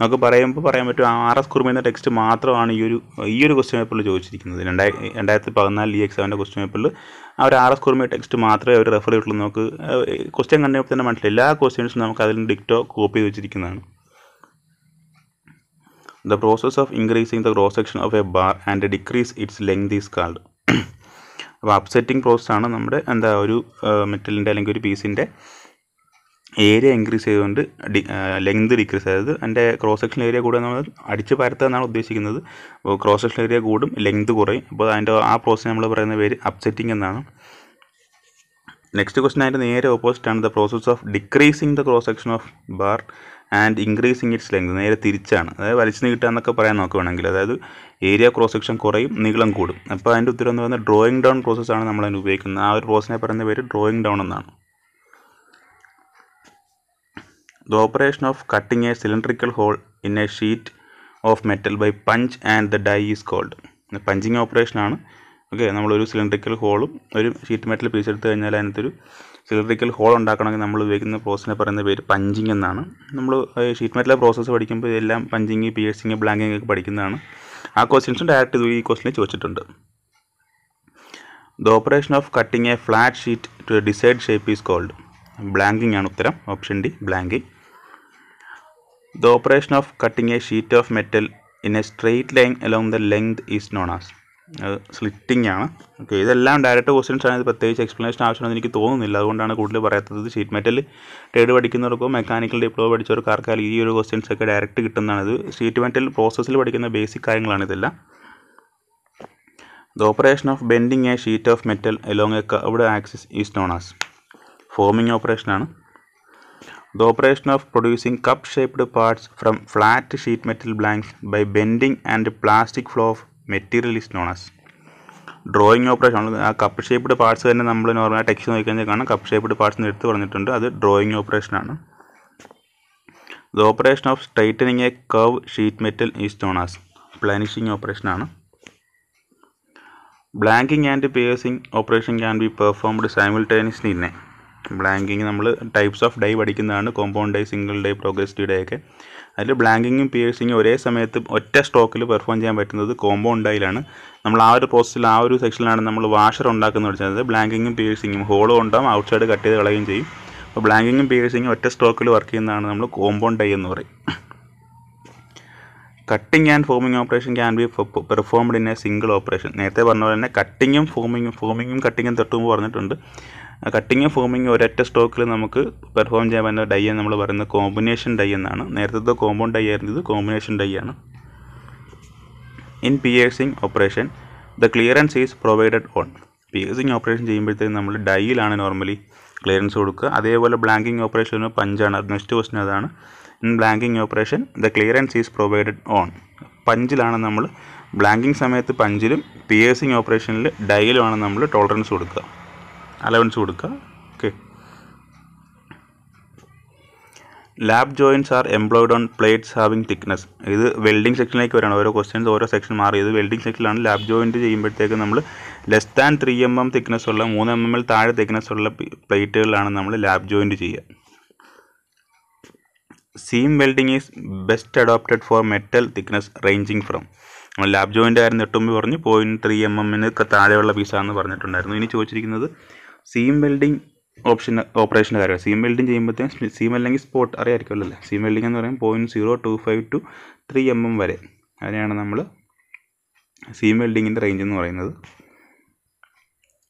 നമുക്ക് പറയാൻ പറ്റും RS കുറുമി എന്ന ടെക്സ്റ്റ് മാത്രമാണ് ഈ ഒരു ക്വസ്റ്റ്യൻ പേപ്പറിൽ ചോദിച്ചിരിക്കുന്നത്. 2014 ഈ എക്സാമിൻ്റെ ക്വസ്റ്റ്യൻ പേപ്പറിൽ ആ ഒരു RS കുറുമി ടെക്സ്റ്റ് മാത്രമേ അവർ റെഫർ ചെയ്തിട്ടുള്ളൂ. നമുക്ക് ക്വസ്റ്റ്യൻ കണ്ടപ്പോൾ തന്നെ മനസ്സിലായി എല്ലാ ക്വസ്റ്റ്യൻസും നമുക്ക് അതിൽ ഡിക്റ്റോ കോപ്പി ചെയ്ത് വെച്ചിരിക്കുന്നതാണ്. The process of increasing the cross section of a bar and decrease its length is called. അപ്പോൾ അപ്സെറ്റിംഗ് പ്രോസസ്സാണ് നമ്മുടെ ഒരു മെറ്റലിൻ്റെ അല്ലെങ്കിൽ ഒരു പീസിൻ്റെ ഏരിയ ഇൻക്രീസ് ചെയ്തുകൊണ്ട് ലെങ്ത് ഡിക്രീസ്, അതായത് അതിൻ്റെ ക്രോസ് സെക്ഷൻ ഏരിയ കൂടെ നമ്മൾ അടിച്ച് പരത്തുക എന്നാണ് ഉദ്ദേശിക്കുന്നത്. അപ്പോൾ ക്രോസ് സെക്ഷൻ ഏരിയ കൂടും, ലെങ്ത് കുറയും. അപ്പോൾ ആ പ്രോസസ് നമ്മൾ പറയുന്ന പേര് അപ്സെറ്റിംഗ് എന്നാണ്. നെക്സ്റ്റ് ക്വസ്റ്റൻ അതിൻ്റെ നേരെ ഓപ്പോസിറ്റ് ആണ്. The process of decreasing the cross section of bar and increasing its length. നേരെ തിരിച്ചാണ്, അതായത് വലിച്ചു നീട്ടുക എന്നൊക്കെ പറയാൻ നോക്കുകയാണെങ്കിൽ, അതായത് ഏരിയ ക്രോസ് സെക്ഷൻ കുറയും, നീളം കൂടും. അപ്പോൾ അതിൻ്റെ ഉത്തരം എന്ന് പറയുന്നത് ഡ്രോയിങ് ഡൗൺ പ്രോസസ്സാണ് നമ്മൾ അതിന് ഉപയോഗിക്കുന്നത്. ആ ഒരു പ്രോസസ്സിനെ പറയുന്ന പേര് ഡ്രോയിങ് ഡൗൺ എന്നാണ്. The operation of cutting a cylindrical hole in a sheet of metal by punch and the die is called. Punching operation ആണ്. ഓക്കെ, നമ്മളൊരു സിലിണ്ടറിക്കൽ ഹോളും ഒരു ഷീറ്റ് മെറ്റൽ പീസ് എടുത്ത് കഴിഞ്ഞാൽ അതിനകത്തൊരു സിലിണ്ടറിക്കൽ ഹോൾ ഉണ്ടാക്കണമെങ്കിൽ നമ്മൾ ഉപയോഗിക്കുന്ന പ്രോസസ്സിനെ പറയുന്ന പേര് പഞ്ചിങ് എന്നാണ്. നമ്മൾ ഷീറ്റ് മെറ്റൽ പ്രോസസ്സ് പഠിക്കുമ്പോൾ ഇതെല്ലാം പഞ്ചിങ്, പിയേഴ്സിങ്, ബ്ലാങ്കിങ് ഒക്കെ പഠിക്കുന്നതാണ്. ആ ക്വസ്റ്റ്യൻസും ഡയറക്റ്റ് ഈ ക്വസ്റ്റ്യനിൽ ചോദിച്ചിട്ടുണ്ട്. The operation of cutting a flat sheet to a desired shape is called. Blanking ആണ് ഉത്തരം, option D blanking. The operation of cutting a sheet of metal in a straight line along the length is known as. Slitting ആണ്. Okay, ഇതെല്ലാം direct questions ആണ്. ഇത് പ്രത്യേകിച്ച് explanation ആവശ്യമാണെന്ന് എനിക്ക് തോന്നുന്നില്ല, അതുകൊണ്ടാണ് കൂടുതൽ പറയാത്തത്. ഷീറ്റ് മെറ്റൽ ട്രേഡ് പഠിക്കുന്നവർക്കോ മെക്കാനിക്കൽ ഡിപ്ലോമ പഠിച്ചവർക്കോ ആർക്കാലും ഈ ഒരു ക്വസ്റ്റ്യൻസ് ഒക്കെ ഡയറക്റ്റ് കിട്ടുന്നതാണ്. ഇത് ഷീറ്റ് മെറ്റൽ പ്രോസസ്സിൽ പഠിക്കുന്ന ബേസിക് കാര്യങ്ങളാണ് ഇതെല്ലാം. The operation of bending a sheet of metal along a curved axis is known as. Forming operation ആണ്. The operation of producing cup-shaped parts from flat sheet metal blanks by bending and plastic flow of material is known as. Drawing operation ആണ്. ആ cup shaped parts തന്നെ നമ്മൾ normal text നോക്കിക്കഴിഞ്ഞാൽ കാണാം cup shaped parts എടുത്ത് പറഞ്ഞിട്ടുണ്ട്. അത് drawing operation ആണ്. The operation of straightening a curved sheet metal is known as. Planishing operation ആണ്. Blanking and piercing operation can be performed simultaneously in a. Blanking നമ്മൾ types of die പഠിക്കുന്നതാണ്. Compound die, single die, progressive die ഒക്കെ. അതിൽ ബ്ലാങ്കിങ്ങും പിയേഴ്സിങ്ങും ഒരേ സമയത്ത് ഒറ്റ സ്ട്രോക്കിൽ perform ചെയ്യാൻ പറ്റുന്നത് കോമ്പൗണ്ട് ഡൈയിലാണ്. നമ്മൾ ആ ഒരു പ്രോസസ്സിൽ ആ ഒരു സെക്ഷനിലാണ് നമ്മൾ വാഷർ ഉണ്ടാക്കുന്നത് പഠിച്ചത്. ബ്ലാങ്കിങ്ങും പിയേഴ്സിങ്ങും ഹോളും ഉണ്ടാവും, ഔട്ട് സൈഡ് കട്ട് ചെയ്ത് കളയുകയും ചെയ്യും. അപ്പോൾ ബ്ലാങ്കിങ്ങും പിയേഴ്സിങ്ങും ഒറ്റ സ്ട്രോക്കിൽ വർക്ക് ചെയ്യുന്നതാണ് നമ്മൾ കോമ്പൗണ്ട് ഡൈ എന്ന് പറയും. Cutting and forming operation can be performed in a single operation. നേരത്തെ പറഞ്ഞ പോലെ തന്നെ കട്ടിങ്ങും ഫോമിങ്ങും കട്ടിങ്ങും തൊട്ടുമ്പോൾ പറഞ്ഞിട്ടുണ്ട്. കട്ടിങ്ങും ഫോമിങ്ങും ഒരൊറ്റ സ്ട്രോക്കിൽ നമുക്ക് പെർഫോം ചെയ്യാൻ പറ്റുന്ന ഡൈ നമ്മൾ പറയുന്നത് കോമ്പിനേഷൻ ഡൈ എന്നാണ്. നേരത്തെ കോമ്പൗണ്ട് ഡൈ ആയിരുന്നു, ഇത് കോമ്പിനേഷൻ ഡൈ ആണ്. In piercing operation the clearance is provided on. Piercing operation ചെയ്യുമ്പോഴത്തേക്കും നമ്മൾ ഡൈയിലാണ് നോർമലി ക്ലിയറൻസ് കൊടുക്കുക. അതേപോലെ ബ്ലാങ്കിങ് ഓപ്പറേഷന് പഞ്ചാണ്. നെക്സ്റ്റ് ക്വസ്റ്റൻ അതാണ്. In blanking operation the clearance is provided on. പഞ്ചിലാണ് നമ്മൾ ബ്ലാങ്കിങ് സമയത്ത് പഞ്ചിലും പിയേഴ്സിങ് ഓപ്പറേഷനിൽ ഡൈയിലുമാണ് നമ്മൾ ടോളറൻസ് കൊടുക്കുക, അലവൻസ് കൊടുക്കുക. Okay. Lab joints R employed on plates having thickness. ഇത് വെൽഡിംഗ് സെക്ഷനിലേക്ക് വരണം. ഓരോ ക്വസ്റ്റ്യൻസ് ഓരോ സെക്ഷൻ മാറി. ഇത് വെൽഡിംഗ് സെക്ഷനിലാണ്. ലാബ് ജോയിൻറ്റ് ചെയ്യുമ്പോഴത്തേക്ക് നമ്മൾ ലെസ് ദാൻ 3 mm തിക്നെസ് ഉള്ള 3 mm താഴെ തിക്നെസ് ഉള്ള പ്ലേറ്റുകളിലാണ് നമ്മൾ ലാബ് ജോയിൻറ്റ് ചെയ്യുക. Seam welding is best adopted for metal thickness ranging from. നമ്മൾ ലാബ് ജോയിൻ്റ് ആയിരുന്നു എട്ടുമ്പ് പറഞ്ഞു 0.3 mm താഴെയുള്ള പീസാണെന്ന് പറഞ്ഞിട്ടുണ്ടായിരുന്നു. ഇനി ചോദിച്ചിരിക്കുന്നത് സീം വെൽഡിംഗ് ഓപ്പറേഷൻ്റെ കാര്യമാണ്. സീം വെൽഡിങ് ചെയ്യുമ്പോഴത്തേക്കും സീം അല്ലെങ്കിൽ സ്പോട്ട് അറിയാമായിരിക്കുമല്ലോ അല്ലേ. സീം വെൽഡിങ് എന്ന് പറയുമ്പോൾ 0.025 to 3 mm വരെ, അതിനെയാണ് നമ്മൾ സീം വെൽഡിങ്ങിൻ്റെ റേഞ്ച് എന്ന് പറയുന്നത്.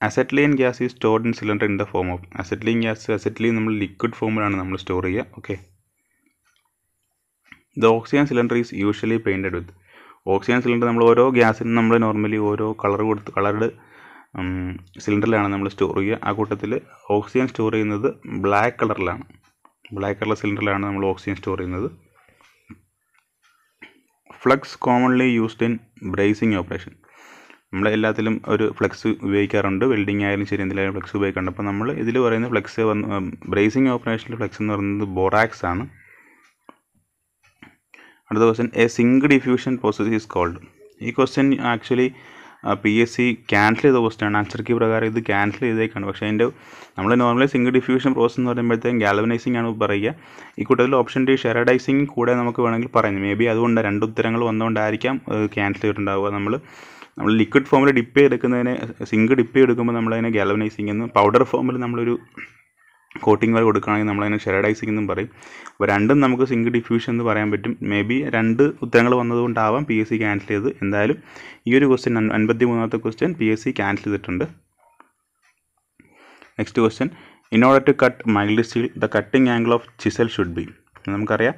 Acetylene gas is stored in cylinder in the form of acetylene നമ്മൾ ലിക്വിഡ് ഫോമിലാണ് നമ്മൾ സ്റ്റോർ ചെയ്യുക. Okay. The oxygen cylinder is usually painted with. Oxygen cylinder നമ്മൾ ഓരോ ഗ്യാസിനും നമ്മൾ നോർമലി ഓരോ കളർഡ് സിലിണ്ടറിലാണ് നമ്മൾ സ്റ്റോർ ചെയ്യുക. ആ കൂട്ടത്തിൽ ഓക്സിജൻ സ്റ്റോർ ചെയ്യുന്നത് ബ്ലാക്ക് കളറിലാണ്. ബ്ലാക്ക് കളർ സിലിണ്ടറിലാണ് നമ്മൾ ഓക്സിജൻ സ്റ്റോർ ചെയ്യുന്നത്. Flux commonly used in bracing operation. നമ്മൾ എല്ലാത്തിലും ഒരു ഫ്ലക്സ് ഉപയോഗിക്കാറുണ്ട്. വെൽഡിങ് ആയാലും ശരി എന്തിലായാലും ഫ്ലക്സ് ഉപയോഗിക്കാറുണ്ട്. അപ്പോൾ നമ്മൾ ഇതിൽ പറയുന്ന ഫ്ലക്സ് ബ്രേസിംഗ് ഓപ്പറേഷനിൽ ഫ്ലക്സ് എന്ന് പറയുന്നത് ബോറാക്സ് ആണ്. അടുത്ത question, a zinc diffusion process is called. ഈ ക്വസ്റ്റ്യൻ ആക്ച്വലി PSC ക്യാൻസൽ ചെയ്ത ക്വസ്റ്റ്യൻ. ആൻസർ കീ പ്രകാരം ഇത് ക്യാൻസൽ ചെയ്തേക്കാണ്. പക്ഷേ അതിൻ്റെ നമ്മൾ നോർമലി സിങ്ക് ഡിഫ്യൂഷൻ പ്രോസസ് എന്ന് പറയുമ്പോഴത്തേക്കും ഗാൽവനൈസിംഗ് ആണ് പറയുക. ഈ കൂട്ടത്തിൽ ഓപ്ഷൻ ഡി ഷെറഡൈസിംഗ് കൂടെ നമുക്ക് വേണമെങ്കിൽ പറയാം. മേ ബി അതുകൊണ്ട് രണ്ട് ഉത്തരങ്ങൾ വന്നുകൊണ്ടായിരിക്കാം ക്യാൻസൽ ചെയ്തിട്ടുണ്ടാവുക. നമ്മൾ ലിക്വിഡ് ഫോമിൽ ഡിപ്പ് ചെയ്തെടുക്കുന്നതിന് സിങ്ക് ഡിപ്പ് ചെയ്തെടുക്കുമ്പോൾ നമ്മളതിനെ ഗാൽവനൈസിംഗ് എന്നും, പൗഡർ ഫോമിൽ നമ്മളൊരു കോട്ടിംഗ് വരെ കൊടുക്കുകയാണെങ്കിൽ നമ്മളതിനെ ഷെറഡൈസിംഗ് എന്നും പറയും. അപ്പോൾ രണ്ടും നമുക്ക് സിങ്ക് ഡിഫ്യൂഷൻ എന്ന് പറയാൻ പറ്റും. മേ ബി രണ്ട് ഉത്തരങ്ങൾ വന്നതുകൊണ്ടാവാം PSC ക്യാൻസൽ ചെയ്ത്. എന്തായാലും ഈ ഒരു ക്വസ്റ്റ്യൻ 53ാമത്തെ ക്വസ്റ്റ്യൻ PSC ക്യാൻസൽ ചെയ്തിട്ടുണ്ട്. Next question, in order to cut mild steel the cutting angle of chisel should be. നമുക്കറിയാം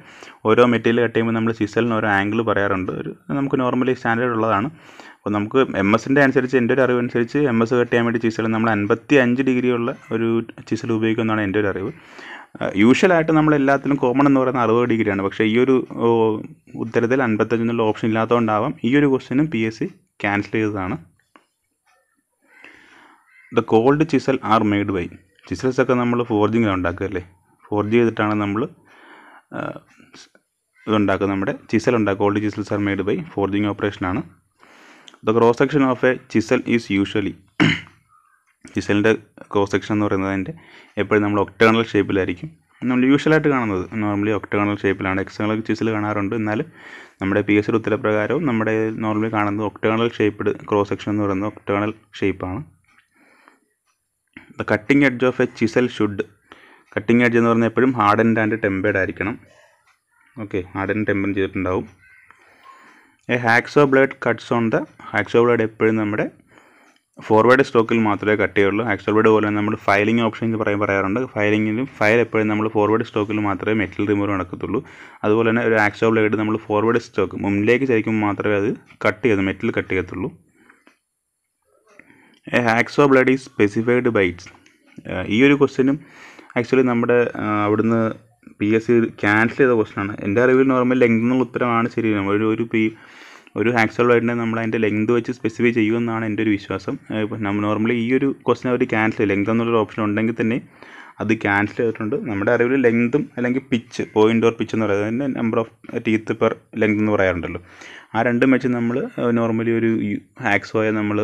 ഓരോ മെറ്റീരിയൽ കട്ട് ചെയ്യുമ്പോൾ നമ്മൾ ചിസലിന് ഓരോ ആംഗിൾ പറയാറുണ്ട്. നമുക്ക് നോർമലി സ്റ്റാൻഡേർഡ് ഉള്ളതാണ്. അപ്പോൾ നമുക്ക് MS-ൻ്റെ അനുസരിച്ച്, എൻ്റെ ഒരു അറിവനുസരിച്ച് MS കട്ട് ചെയ്യാൻ വേണ്ടി ചിസൽ നമ്മൾ 55 ഡിഗ്രിയുള്ള ഒരു ചിസൽ ഉപയോഗിക്കുമെന്നാണ് എൻ്റെ ഒരു അറിവ്. യൂഷ്വലായിട്ട് നമ്മൾ എല്ലാത്തിലും കോമൺ എന്ന് പറയുന്നത് 60 ഡിഗ്രിയാണ്. പക്ഷേ ഈ ഒരു ഉത്തരത്തിൽ 55 എന്നുള്ള ഓപ്ഷൻ ഇല്ലാത്തതുകൊണ്ടാവാം ഈ ഒരു ക്വസ്റ്റ്യനും PSC ക്യാൻസൽ ചെയ്തതാണ്. The cold chisel are made by. ചിസൽസൊക്കെ നമ്മൾ ഫോർജിങ്ങിലാണ് ഉണ്ടാക്കുകയല്ലേ. ഫോർജ് ചെയ്തിട്ടാണ് നമ്മൾ ഇതുണ്ടാക്കുക. നമ്മുടെ ചിസൽ ഉണ്ടാക്കുക. Cold chisels are made by forging ഓപ്പറേഷനാണ്. The cross section of a chisel is usually. ചിസലിൻ്റെ ക്രോസ് സെക്ഷൻ എന്ന് പറയുന്നത് അതിൻ്റെ എപ്പോഴും നമ്മൾ ഒക്ടഗണൽ ഷേപ്പിലായിരിക്കും നമ്മൾ യൂഷ്വലായിട്ട് കാണുന്നത്. നോർമലി ഒക്ടഗണൽ ഷേപ്പിലാണ്. എക്സ്റ്റേണൽ ചിസൽ കാണാറുണ്ട്. എന്നാൽ നമ്മുടെ PSC ഉത്തരപ്രകാരവും നമ്മുടെ നോർമലി കാണുന്നത് ഒക്ടഗണൽ ഷേപ്പ്ഡ് ക്രോസ് സെക്ഷൻ എന്ന് പറയുന്നത് ഒക്ടഗണൽ ഷേപ്പാണ്. The cutting edge of a chisel should. Cutting edge എന്ന് പറഞ്ഞാൽ എപ്പോഴും ഹാർഡൻഡ് ആൻഡ് ടെമ്പേർഡ് ആയിരിക്കണം. ഓക്കെ, ഹാർഡൻഡ് ടെമ്പർ ചെയ്തിട്ടുണ്ടാവും. A hacksaw blade cuts on the. Hacksaw blade എപ്പോഴും നമ്മുടെ ഫോർവേഡ് സ്ട്രോക്കിൽ മാത്രമേ കട്ട് ചെയ്യുള്ളൂ. ഹാക്സോ ബ്ലേഡ് പോലെ നമ്മൾ ഫയലിംഗ് ഓപ്ഷൻ പറയാറുണ്ട്. ഫയൽ എപ്പോഴും നമ്മൾ ഫോർവേഡ് സ്ട്രോക്കിൽ മാത്രമേ മെറ്റൽ റിമൂവർ നടക്കത്തുള്ളൂ. അതുപോലെ തന്നെ ഒരു ഹാക്സോ ബ്ലേഡ് നമ്മൾ ഫോർവേഡ് സ്ട്രോക്ക് മുന്നിലേക്ക് ചരിക്കുമ്പോൾ മാത്രമേ അത് മെറ്റൽ കട്ട് ചെയ്യത്തുള്ളൂ. A hacksaw blade is specified by its. ഈ ഒരു ക്വസ്റ്റ്യനും ആക്ച്വലി നമ്മുടെ അവിടുന്ന് PSC ക്യാൻസൽ ചെയ്ത ക്വസ്റ്റ്യനാണ്. എൻ്റെ അറിവിൽ നോർമൽ ലെങ്ത് എന്നുള്ള ഉത്തരമാണ് ശരി. ഒരു ഹാക്സോ ബ്ലേഡിനെ നമ്മൾ അതിൻ്റെ ലെങ്ത് വെച്ച് സ്പെസിഫൈ ചെയ്യുമെന്നാണ് എൻ്റെ ഒരു വിശ്വാസം. നമ്മൾ നോർമലി ഈ ഒരു ക്വസ്റ്റ്യൻ അവർ ക്യാൻസൽ ചെയ്യും. ലെങ്ത് എന്നുള്ളൊരു ഓപ്ഷൻ ഉണ്ടെങ്കിൽ തന്നെ അത് ക്യാൻസൽ ചെയ്തിട്ടുണ്ട്. നമ്മുടെ അറിവിൽ ലെങ്തും അല്ലെങ്കിൽ പിച്ച്, പോയിൻ്റ് ഓർ പിച്ച് എന്ന് പറയുന്നത് അതിൻ്റെ number of teeth per length എന്ന് പറയാറുണ്ടല്ലോ. ആ രണ്ടും വെച്ച് നമ്മൾ നോർമലി ഒരു ഹാക്സോയെ നമ്മൾ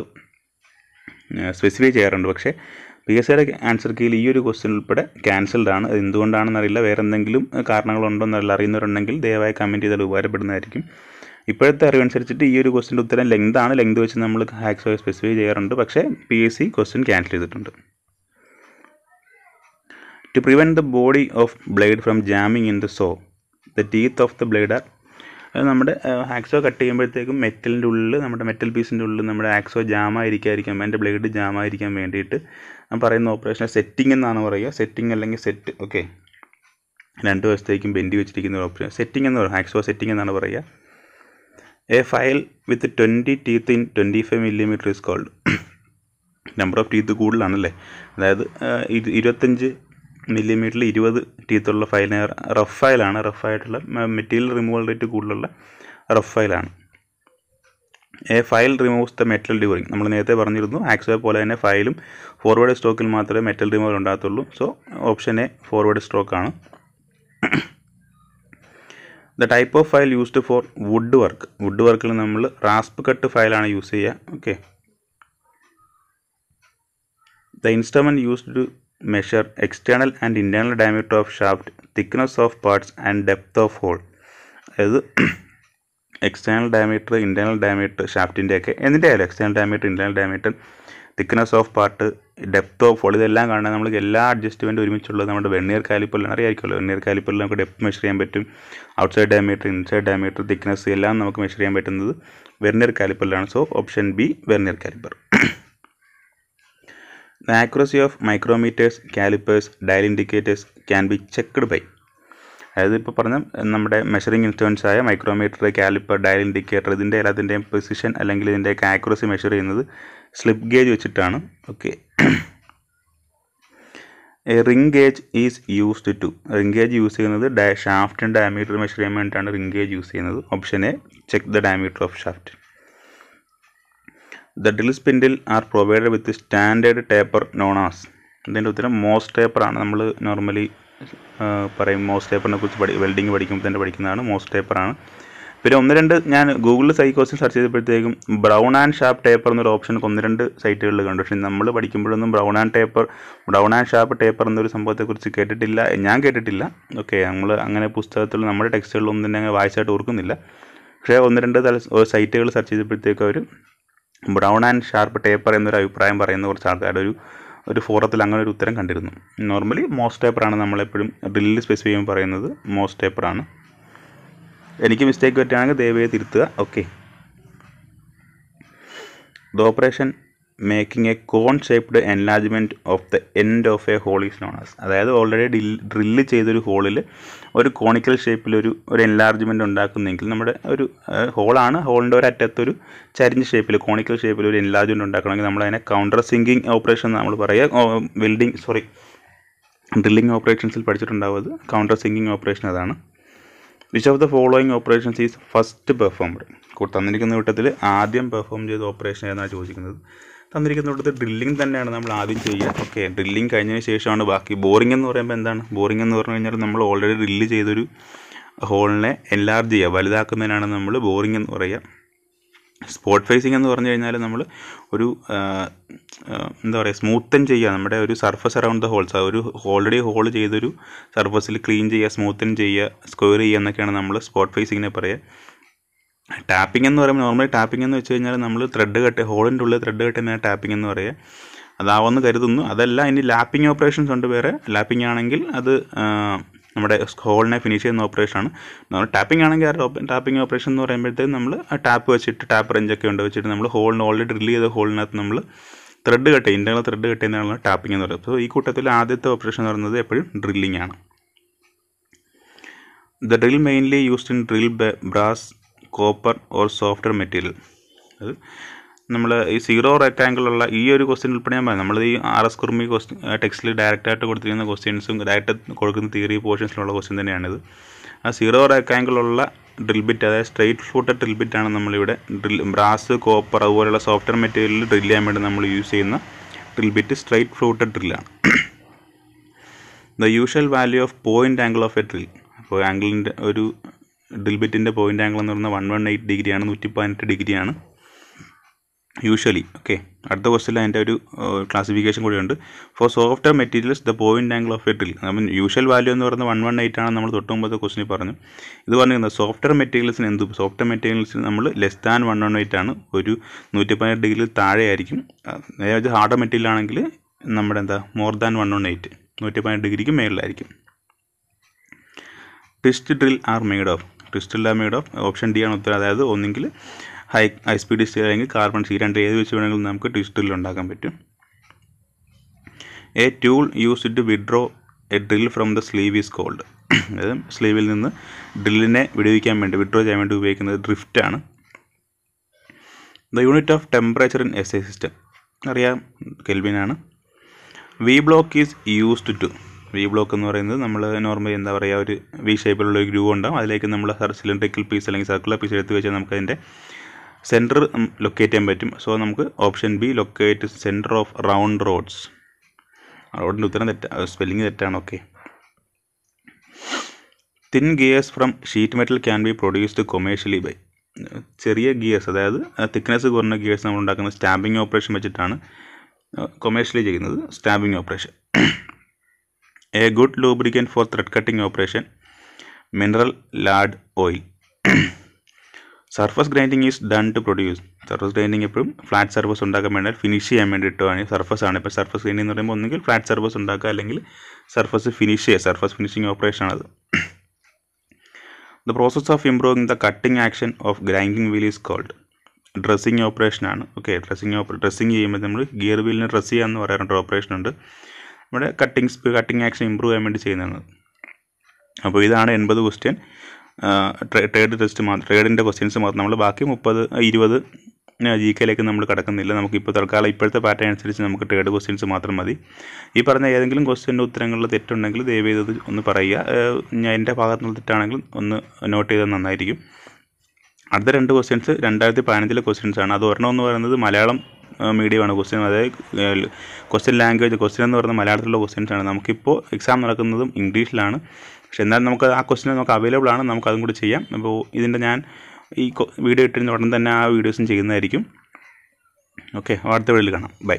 സ്പെസിഫൈ ചെയ്യാറുണ്ട്. പക്ഷേ PSCയുടെ ആൻസർ കീയിൽ ഈ ഒരു ക്വസ്റ്റ്യൻ ഉൾപ്പെടെ ക്യാൻസൽഡ് ആണ്. അത് എന്തുകൊണ്ടാണെന്നറിയില്ല. വേറെ എന്തെങ്കിലും കാരണങ്ങളുണ്ടോയെന്നറിയില്ല. അറിയുന്നവരുണ്ടെങ്കിൽ ദയവായി കമൻറ്റ് ചെയ്താൽ ഉപകാരപ്പെടുന്നതായിരിക്കും. ഇപ്പോഴത്തെ അറിവനുസരിച്ചിട്ട് ഈ ഒരു ക്വസ്റ്റ്യൻ്റെ ഉത്തരം ലെങ്ത് ആണ്. ലെങ്ത് വെച്ച് നമ്മൾ ഹാക്സോയെ സ്പെസിഫൈ ചെയ്യാറുണ്ട്. പക്ഷേ PSC ക്വസ്റ്റ്യൻ ക്യാൻസൽ ചെയ്തിട്ടുണ്ട്. To prevent the body of blade from jamming in the saw the teeth of the blade are. അത് നമ്മുടെ ഹാക്സോ കട്ട് ചെയ്യുമ്പോഴത്തേക്കും മെറ്റലിൻ്റെ ഉള്ളിൽ, നമ്മുടെ മെറ്റൽ പീസിൻ്റെ ഉള്ളിൽ നമ്മുടെ ഹാക്സോ ജാമായിരിക്കാൻ, എൻ്റെ ബ്ലേഡ് ജാമായിരിക്കാൻ വേണ്ടിയിട്ട് ഞാൻ പറയുന്ന ഓപ്പറേഷൻ സെറ്റിംഗ് എന്നാണ് പറയുക. സെറ്റിംഗ് അല്ലെങ്കിൽ സെറ്റ്. ഓക്കെ, രണ്ട് വശത്തേക്കും ബെൻഡി വെച്ചിരിക്കുന്ന ഒരു ഓപ്പറേഷൻ സെറ്റിംഗ് എന്ന് പറയും. ഹാക്സോ സെറ്റിംഗ് എന്നാണ് പറയുക. A file with 20 teeth in 25 mm is called. Number of teeth കൂടുതലാണല്ലേ. അതായത് 25 mm 20 ടീത്തുള്ള ഫയലിന് റഫ് ഫയലാണ്. റഫായിട്ടുള്ള മെറ്റീരിയൽ റിമൂവൽ റേറ്റ് കൂടുതലുള്ള റഫ് ഫയലാണ്. A file removes the metal during. നമ്മൾ നേരത്തെ പറഞ്ഞിരുന്നു ഹാക്സോ പോലെ തന്നെ ഫയലും ഫോർവേഡ് സ്ട്രോക്കിൽ മാത്രമേ മെറ്റൽ റിമൂവൽ ഉണ്ടാകത്തുള്ളൂ. സോ ഓപ്ഷൻ എ ഫോർവേഡ് സ്ട്രോക്കാണ്. The type of file used for wood work. Wood വർക്കിൽ നമ്മൾ റാസ്പ് കട്ട് ഫയലാണ് യൂസ് ചെയ്യുക. Okay. The instrument used to measure external and internal diameter of shaft, thickness of parts and depth of hole. അതായത് external diameter, internal diameter ഷാഫ്റ്റിൻ്റെയൊക്കെ എന്തിൻ്റെ ആയാലും external diameter, internal diameter, thickness of part, depth of hole, ഇതെല്ലാം കാണാൻ നമുക്ക് എല്ലാ അഡ്ജസ്റ്റ്മെൻറ്റും ഒരുമിച്ചുള്ളത് നമ്മുടെ vernier കാലിപ്പറിലാണ്. അറിയാമായിരിക്കുമല്ലോ, vernier കാലിപ്പറിൽ നമുക്ക് ഡെപ്ത് മെഷർ ചെയ്യാൻ പറ്റും, outside diameter, inside diameter, thickness എല്ലാം നമുക്ക് മെഷർ ചെയ്യാൻ പറ്റുന്നത് വെർനിയർ കാലിപ്പറിലാണ്. So option B vernier caliper. The accuracy of micrometers, calipers, dial indicators can be checked by, അതായത് ഇപ്പോൾ പറഞ്ഞ നമ്മുടെ മെഷറിംഗ് ഇൻസ്ട്രുമെൻറ്റ്സ് ആയ മൈക്രോമീറ്റർ, കാലിപ്പർ, ഡയൽ ഇൻഡിക്കേറ്റർ, ഇതിൻ്റെ എല്ലാത്തിൻ്റെയും പ്രിസിഷൻ അല്ലെങ്കിൽ ഇതിൻ്റെയൊക്കെ ആക്യുറസി മെഷർ ചെയ്യുന്നത് സ്ലിപ്പ് ഗേജ് വെച്ചിട്ടാണ്. Okay, ring gauge is used to, ring gauge use ചെയ്യുന്നത് ഷാഫ്റ്റിൻ്റെ ഡയമീറ്റർ മെഷർ ചെയ്യാൻ വേണ്ടിയിട്ടാണ് റിംഗ് ഗേജ് യൂസ് ചെയ്യുന്നത്. Option A, check the diameter of shaft. The drill spindle are provided with standard taper known as, ഇതിൻ്റെ ഉത്തരം MOS ടേപ്പറാണ്. നമ്മൾ normally പറയും MOS ടേപ്പറിനെ കുറിച്ച് വെൽഡിങ് പഠിക്കുമ്പോൾ തന്നെ പഠിക്കുന്നതാണ്, മോസ് ടേപ്പറാണ്. പിന്നെ ഒന്ന് രണ്ട് ഞാൻ ഗൂഗിളിൽ ക്വസ്റ്റ്യൻ സെർച്ച് ചെയ്തപ്പോഴത്തേക്കും ബ്രൗൺ ആൻഡ് ഷാർപ്പ് ടേപ്പർ എന്നൊരു ഓപ്ഷൻ ഒന്ന് രണ്ട് സൈറ്റുകളിൽ കണ്ടു. പക്ഷേ നമ്മൾ പഠിക്കുമ്പോഴൊന്നും ബ്രൗൺ ആൻഡ് ഷാർപ്പ് ടേപ്പർ എന്നൊരു സംഭവത്തെക്കുറിച്ച് കേട്ടിട്ടില്ല, ഞാൻ കേട്ടിട്ടില്ല. ഓക്കെ, നമ്മൾ അങ്ങനെ പുസ്തകത്തിൽ നമ്മുടെ ടെക്സ്റ്റുകളിലൊന്നും തന്നെ അങ്ങനെ വായിച്ചായിട്ട് ഓർക്കുന്നില്ല. പക്ഷേ ഒന്ന് രണ്ട് സൈറ്റുകൾ സെർച്ച് ചെയ്തപ്പോഴത്തേക്കും അവർ ബ്രൗൺ ആൻഡ് ഷാർപ്പ് ടേപ്പർ എന്നൊരു അഭിപ്രായം പറയുന്ന കുറച്ച് ആൾക്കാരുടെ ഒരു ഫോറത്തിൽ അങ്ങനെ ഒരു ഉത്തരം കണ്ടിരുന്നു. നോർമലി മോസ് ടേപ്പറാണ് നമ്മളെപ്പോഴും ഡ്രില്ലിൽ സ്പെസിഫൈ ചെയ്യുമ്പോൾ പറയുന്നത്, മോസ് ടേപ്പറാണ്. എനിക്ക് മിസ്റ്റേക്ക് പറ്റുകയാണെങ്കിൽ ദയവായി തിരുത്തുക. Okay, the operation making a cone shaped enlargement of the end of a hole is known as, അതായത് ഓൾറെഡി ഡ്രില്ല് ചെയ്തൊരു ഹോളിൽ ഒരു കോണിക്കൽ ഷേപ്പിലൊരു എൻലാർജ്മെൻറ്റ് ഉണ്ടാക്കുന്നെങ്കിൽ നമ്മുടെ ഒരു ഹോളാണ്, ഹോളിൻ്റെ ഒരു അറ്റത്തൊരു ചരിഞ്ഞ ഷേപ്പിൽ കോണിക്കൽ ഷേപ്പിൽ ഒരു എൻലാർജ്മെൻറ്റ് ഉണ്ടാക്കണമെങ്കിൽ നമ്മളതിനെ കൗണ്ടർ സിങ്കിങ് ഓപ്പറേഷൻ എന്ന് നമ്മൾ പറയുക. ഡ്രില്ലിംഗ് ഓപ്പറേഷൻസിൽ പഠിച്ചിട്ടുണ്ടാവും അത്, കൗണ്ടർ സിങ്കിങ് ഓപ്പറേഷൻ അതാണ്. Which of the following operations is first performed, തന്നിരിക്കുന്ന കൂട്ടത്തിൽ ആദ്യം പെർഫോം ചെയ്ത ഓപ്പറേഷൻ ഏതാണ് ചോദിക്കുന്നത്. തന്നിരിക്കുന്ന കൂട്ടത്തിൽ ഡ്രില്ലിംഗ് തന്നെയാണ് നമ്മൾ ആദ്യം ചെയ്യുക. ഓക്കെ, ഡ്രില്ലിംഗ് കഴിഞ്ഞതിന് ശേഷമാണ് ബാക്കി. ബോറിംഗ് എന്ന് പറയുമ്പോൾ എന്താണ്? ബോറിംഗ് എന്ന് പറഞ്ഞു കഴിഞ്ഞാൽ നമ്മൾ ഓൾറെഡി ഡ്രില്ല് ചെയ്തൊരു ഹോളിനെ എൻലാർജ് ചെയ്യുക, വലുതാക്കുന്നതിനാണ് നമ്മൾ ബോറിംഗ് എന്ന് പറയുക. സ്പോട്ട് ഫേസിംഗ് എന്ന് പറഞ്ഞു കഴിഞ്ഞാൽ നമ്മൾ ഒരു എന്താ പറയുക, സ്മൂത്തൻ ചെയ്യുക, നമ്മുടെ ഒരു സർഫസ് അറൗണ്ട് ദ ഹോൾസ്, ഒരു ഓൾറെഡി ഹോൾ ചെയ്തൊരു സർഫസിൽ ക്ലീൻ ചെയ്യുക, സ്മൂത്തൻ ചെയ്യുക, സ്ക്വയർ ചെയ്യുക എന്നൊക്കെയാണ് നമ്മൾ സ്പോട്ട് ഫേസിങ്ങിനെ പറയുക. ടാപ്പിംഗ് എന്ന് പറയുമ്പോൾ നോർമലി ടാപ്പിംഗ് എന്ന് വെച്ച് കഴിഞ്ഞാൽ നമ്മൾ ത്രെഡ് കട്ട്, ഹോളിൻ്റെ ഉള്ളിൽ ത്രെഡ് കട്ടുന്ന ടാപ്പിംഗ് എന്ന് പറയുക. അതാവുമെന്ന് കരുതുന്നു. അതല്ല, ഇനി ലാപ്പിംഗ് ഓപ്പറേഷൻസ് ഉണ്ട് വേറെ. ലാപ്പിംഗ് ആണെങ്കിൽ അത് നമ്മുടെ ഹോളിനെ ഫിനിഷ് ചെയ്യുന്ന ഓപ്പറേഷനാണ്. ടാപ്പിംഗ് ആണെങ്കിൽ ടാപ്പിംഗ് ഓപ്പറേഷൻ എന്ന് പറയുമ്പോഴത്തേക്കും നമ്മൾ ടാപ്പ് വെച്ചിട്ട്, ടാപ്പ് റെഞ്ചൊക്കെ ഉണ്ട് വെച്ചിട്ട് നമ്മൾ ഹോളിന് ഓൾറെഡി ഡ്രില്ല് ചെയ്ത ഹോളിനകത്ത് നമ്മൾ ത്രെഡ് കട്ട് ചെയ്യും, ഇൻ്റർണൽ ത്രെഡ് കട്ട് ചെയ്യുന്നതാണ് ടാപ്പിംഗ് എന്ന് പറയുന്നത്. സോ ഈ കൂട്ടത്തിൽ ആദ്യത്തെ ഓപ്പറേഷൻ എന്ന് പറയുന്നത് എപ്പോഴും ഡ്രില്ലിംഗ് ആണ്. The drill mainly used in drill brass, copper or software material. അത് നമ്മൾ ഈ സീറോ റെക്ടാങ്കിളുള്ള ഈ ഒരു ക്വസ്റ്റ്യൻ ഉൾപ്പെടെ ഞാൻ പറയാം. നമ്മൾ ഈ RS കുർമി ടെക്സ്റ്റിൽ ഡയറക്റ്റായിട്ട് കൊടുത്തിരിക്കുന്ന ക്വസ്റ്റ്യൻസും ഡയറക്റ്റ് കൊടുക്കുന്ന തിയറി പോർഷൻസിലുള്ള ക്വസ്റ്റ്യൻ തന്നെയാണിത്. ആ സീറോ റെക്ടാങ്കിളുള്ള ഡ്രിൽ ബിറ്റ്, അതായത് സ്ട്രെയിറ്റ് ഫ്ലൂട്ടഡ് ഡ്രിൽ ബിറ്റാണ് നമ്മളിവിടെ ബ്രാസ്, കോപ്പർ അതുപോലെയുള്ള സോഫ്റ്റ്വെയർ മെറ്റീരിയലിൽ ഡ്രിൽ ചെയ്യാൻ വേണ്ടി നമ്മൾ യൂസ് ചെയ്യുന്ന ഡ്രിൽ ബിറ്റ് സ്ട്രെയിറ്റ് ഫ്ലൂട്ടഡ് ഡ്രില്ലാണ്. The usual value of point angle of a drill, അപ്പോൾ ആംഗിളിൻ്റെ ഒരു ഡ്രിൽ ബിറ്റിൻ്റെ പോയിൻ്റ് ആംഗിൾ എന്ന് പറയുന്നത് 118 ഡിഗ്രിയാണ്, 118 ഡിഗ്രിയാണ് യൂഷ്വലി. ഓക്കെ, അടുത്ത ക്വസ്റ്റ്യനിൽ അതിൻ്റെ ഒരു ക്ലാസിഫിക്കേഷൻ കൂടിയുണ്ട്. For software materials the point angle of a drill, അപ്പം യൂഷ്വൽ വാല്യൂ എന്ന് പറയുന്നത് 118 ആണ്. നമ്മൾ തൊട്ട് മുമ്പത്തെ ക്വസ്റ്റ്യനിൽ പറഞ്ഞു. ഇത് പറഞ്ഞിരുന്നത് സോഫ്റ്റ്വെയർ മെറ്റീരിയൽസിന് സോഫ്റ്റ്വെയർ മെറ്റീരിയൽസിന് നമ്മൾ ലെസ് ദാൻ 118 ആണ്, ഒരു 118 ഡിഗ്രിയിൽ താഴെ ആയിരിക്കും. അതായത് ഹാർഡ് മെറ്റീരിയൽ ആണെങ്കിൽ നമ്മുടെ മോർ ദാൻ 118, 118 ഡിഗ്രിക്ക് മേളിലായിരിക്കും. Twist drill are made of, twist drill are made of option D ആണ് ഉത്തരം. അതായത് ഒന്നെങ്കിൽ ഹൈ സ്പീഡ് സ്റ്റീൽ അല്ലെങ്കിൽ കാർബൺ സ്റ്റീൽ, രണ്ട് ഏത് വെച്ച് വേണമെങ്കിലും നമുക്ക് ട്വിസ്റ്റ് ഡ്രിൽ ഉണ്ടാക്കാൻ പറ്റും. A tool used to withdraw a drill from the sleeve is called, അതായത് സ്ലീവിൽ നിന്ന് ഡ്രില്ലിനെ വിടുവിക്കാൻ വേണ്ടി, വിഡ്രോ ചെയ്യാൻ വേണ്ടി ഉപയോഗിക്കുന്നത് ഡ്രിഫ്റ്റാണ്. The unit of temperature in SI system അറിയാം, കെൽവിനാണ്. V block is used to, V block എന്ന് പറയുന്നത് നമ്മൾ നോർമലി എന്താ പറയുക, ഒരു വി ഷേപ്പിലുള്ള ഒരു ഗ്രൂ ഉണ്ടാകും, അതിലേക്ക് നമ്മൾ സിലിണ്ടറിക്കൽ പീസ് അല്ലെങ്കിൽ സർക്കുലർ പീസ് എടുത്ത് വെച്ചാൽ നമുക്ക് അതിൻ്റെ സെൻറ്റർ ലൊക്കേറ്റ് ചെയ്യാൻ പറ്റും. സോ നമുക്ക് option B, locate centre of round rods. റോഡിൻ്റെ ഉത്തരം സ്പെല്ലിംഗ് തെറ്റാണ്. Okay, thin gears from sheet metal can be produced commercially by, ചെറിയ ഗിയേഴ്സ്, അതായത് തിക്നെസ് കുറഞ്ഞ ഗിയേഴ്സ് നമ്മൾ ഉണ്ടാക്കുന്നത് സ്റ്റാമ്പിംഗ് ഓപ്പറേഷൻ വെച്ചിട്ടാണ് കൊമേഴ്ഷ്യലി ചെയ്യുന്നത്, stamping operation. A good lubricant for thread cutting operation, mineral lard oil. Surface grinding is done to produce. Surface grinding എപ്പോഴും flat surface ഉണ്ടാക്കാൻ വേണ്ടി ഫിനിഷ് ചെയ്യാൻ വേണ്ടിയിട്ടാണ് സർഫസ് ആണ്. ഇപ്പോൾ സർഫസ് ഗ്രൈൻഡിങ് എന്ന് പറയുമ്പോൾ ഒന്നുകിൽ ഫ്ലാറ്റ് സർഫസ് ഉണ്ടാക്കുക അല്ലെങ്കിൽ സർഫസ് ഫിനിഷ് ചെയ്യുക. സർഫസ് ഫിനിഷിങ് ഓപ്പറേഷൻ ആണത്. The process of improving the cutting action of grinding wheel is called dressing operation ആണ്. ഓക്കെ, ഡ്രസ്സിങ് ചെയ്യുമ്പോൾ നമ്മൾ ഗിയർ വീലിനെ ഡ്രസ് ചെയ്യുക എന്ന് പറയാറുണ്ട് ഓപ്പറേഷൻ ഉണ്ട്. നമ്മുടെ കട്ടിംഗ് ആക്ഷൻ ഇമ്പ്രൂവ് ചെയ്യാൻ വേണ്ടി ചെയ്യുന്നതാണ്. അപ്പോൾ ഇതാണ് 80 ക്വസ്റ്റ്യൻ. ട്രേഡ് ടെസ്റ്റ് മാത്രം, ട്രേഡിൻ്റെ ക്വസ്റ്റ്യൻസ് മാത്രം. നമ്മൾ ബാക്കി 30-20 GK നമ്മൾ കിടക്കുന്നില്ല. നമുക്കിപ്പോൾ തൽക്കാലം ഇപ്പോഴത്തെ പാറ്റേൺ അനുസരിച്ച് നമുക്ക് ട്രേഡ് ക്വസ്റ്റ്യൻസ് മാത്രം മതി. ഈ പറഞ്ഞ ഏതെങ്കിലും ക്വസ്റ്റ്യൻ്റെ ഉത്തരങ്ങളിൽ തെറ്റുണ്ടെങ്കിൽ ദയവ് ചെയ്തത് ഒന്ന് പറയുക. ഞാൻ എൻ്റെ ഭാഗത്തുനിന്ന് തെറ്റാണെങ്കിൽ ഒന്ന് നോട്ട് ചെയ്താൽ നന്നായിരിക്കും. അടുത്ത 2 ക്വസ്റ്റ്യൻസ് 2015 ക്വസ്റ്റ്യൻസ് ആണ്. അത് ഒരെണ്ണം എന്ന് പറയുന്നത് മലയാളം മീഡിയമാണ് ക്വസ്റ്റ്യൻ, അതായത് ക്വസ്റ്റ്യൻ ലാംഗ്വേജ്. ക്വസ്റ്റ്യൻ എന്ന് പറയുന്നത് മലയാളത്തിലുള്ള ക്വസ്റ്റ്യൻസ് ആണ്. നമുക്കിപ്പോൾ എക്സാം നടക്കുന്നതും ഇംഗ്ലീഷിലാണ്. പക്ഷേ എന്നാലും നമുക്ക് ആ ക്വസ്റ്റ്യൻ നമുക്ക് അവൈലബിൾ ആണ്, നമുക്ക് അതും കൂടി ചെയ്യാം. അപ്പോൾ ഇതിൻ്റെ ഞാൻ ഈ വീഡിയോ ഇട്ടിരുന്ന ഉടൻ തന്നെ ആ വീഡിയോസും ചെയ്യുന്നതായിരിക്കും. ഓക്കെ, അടുത്ത വീഡിയോയിൽ കാണാം. ബൈ.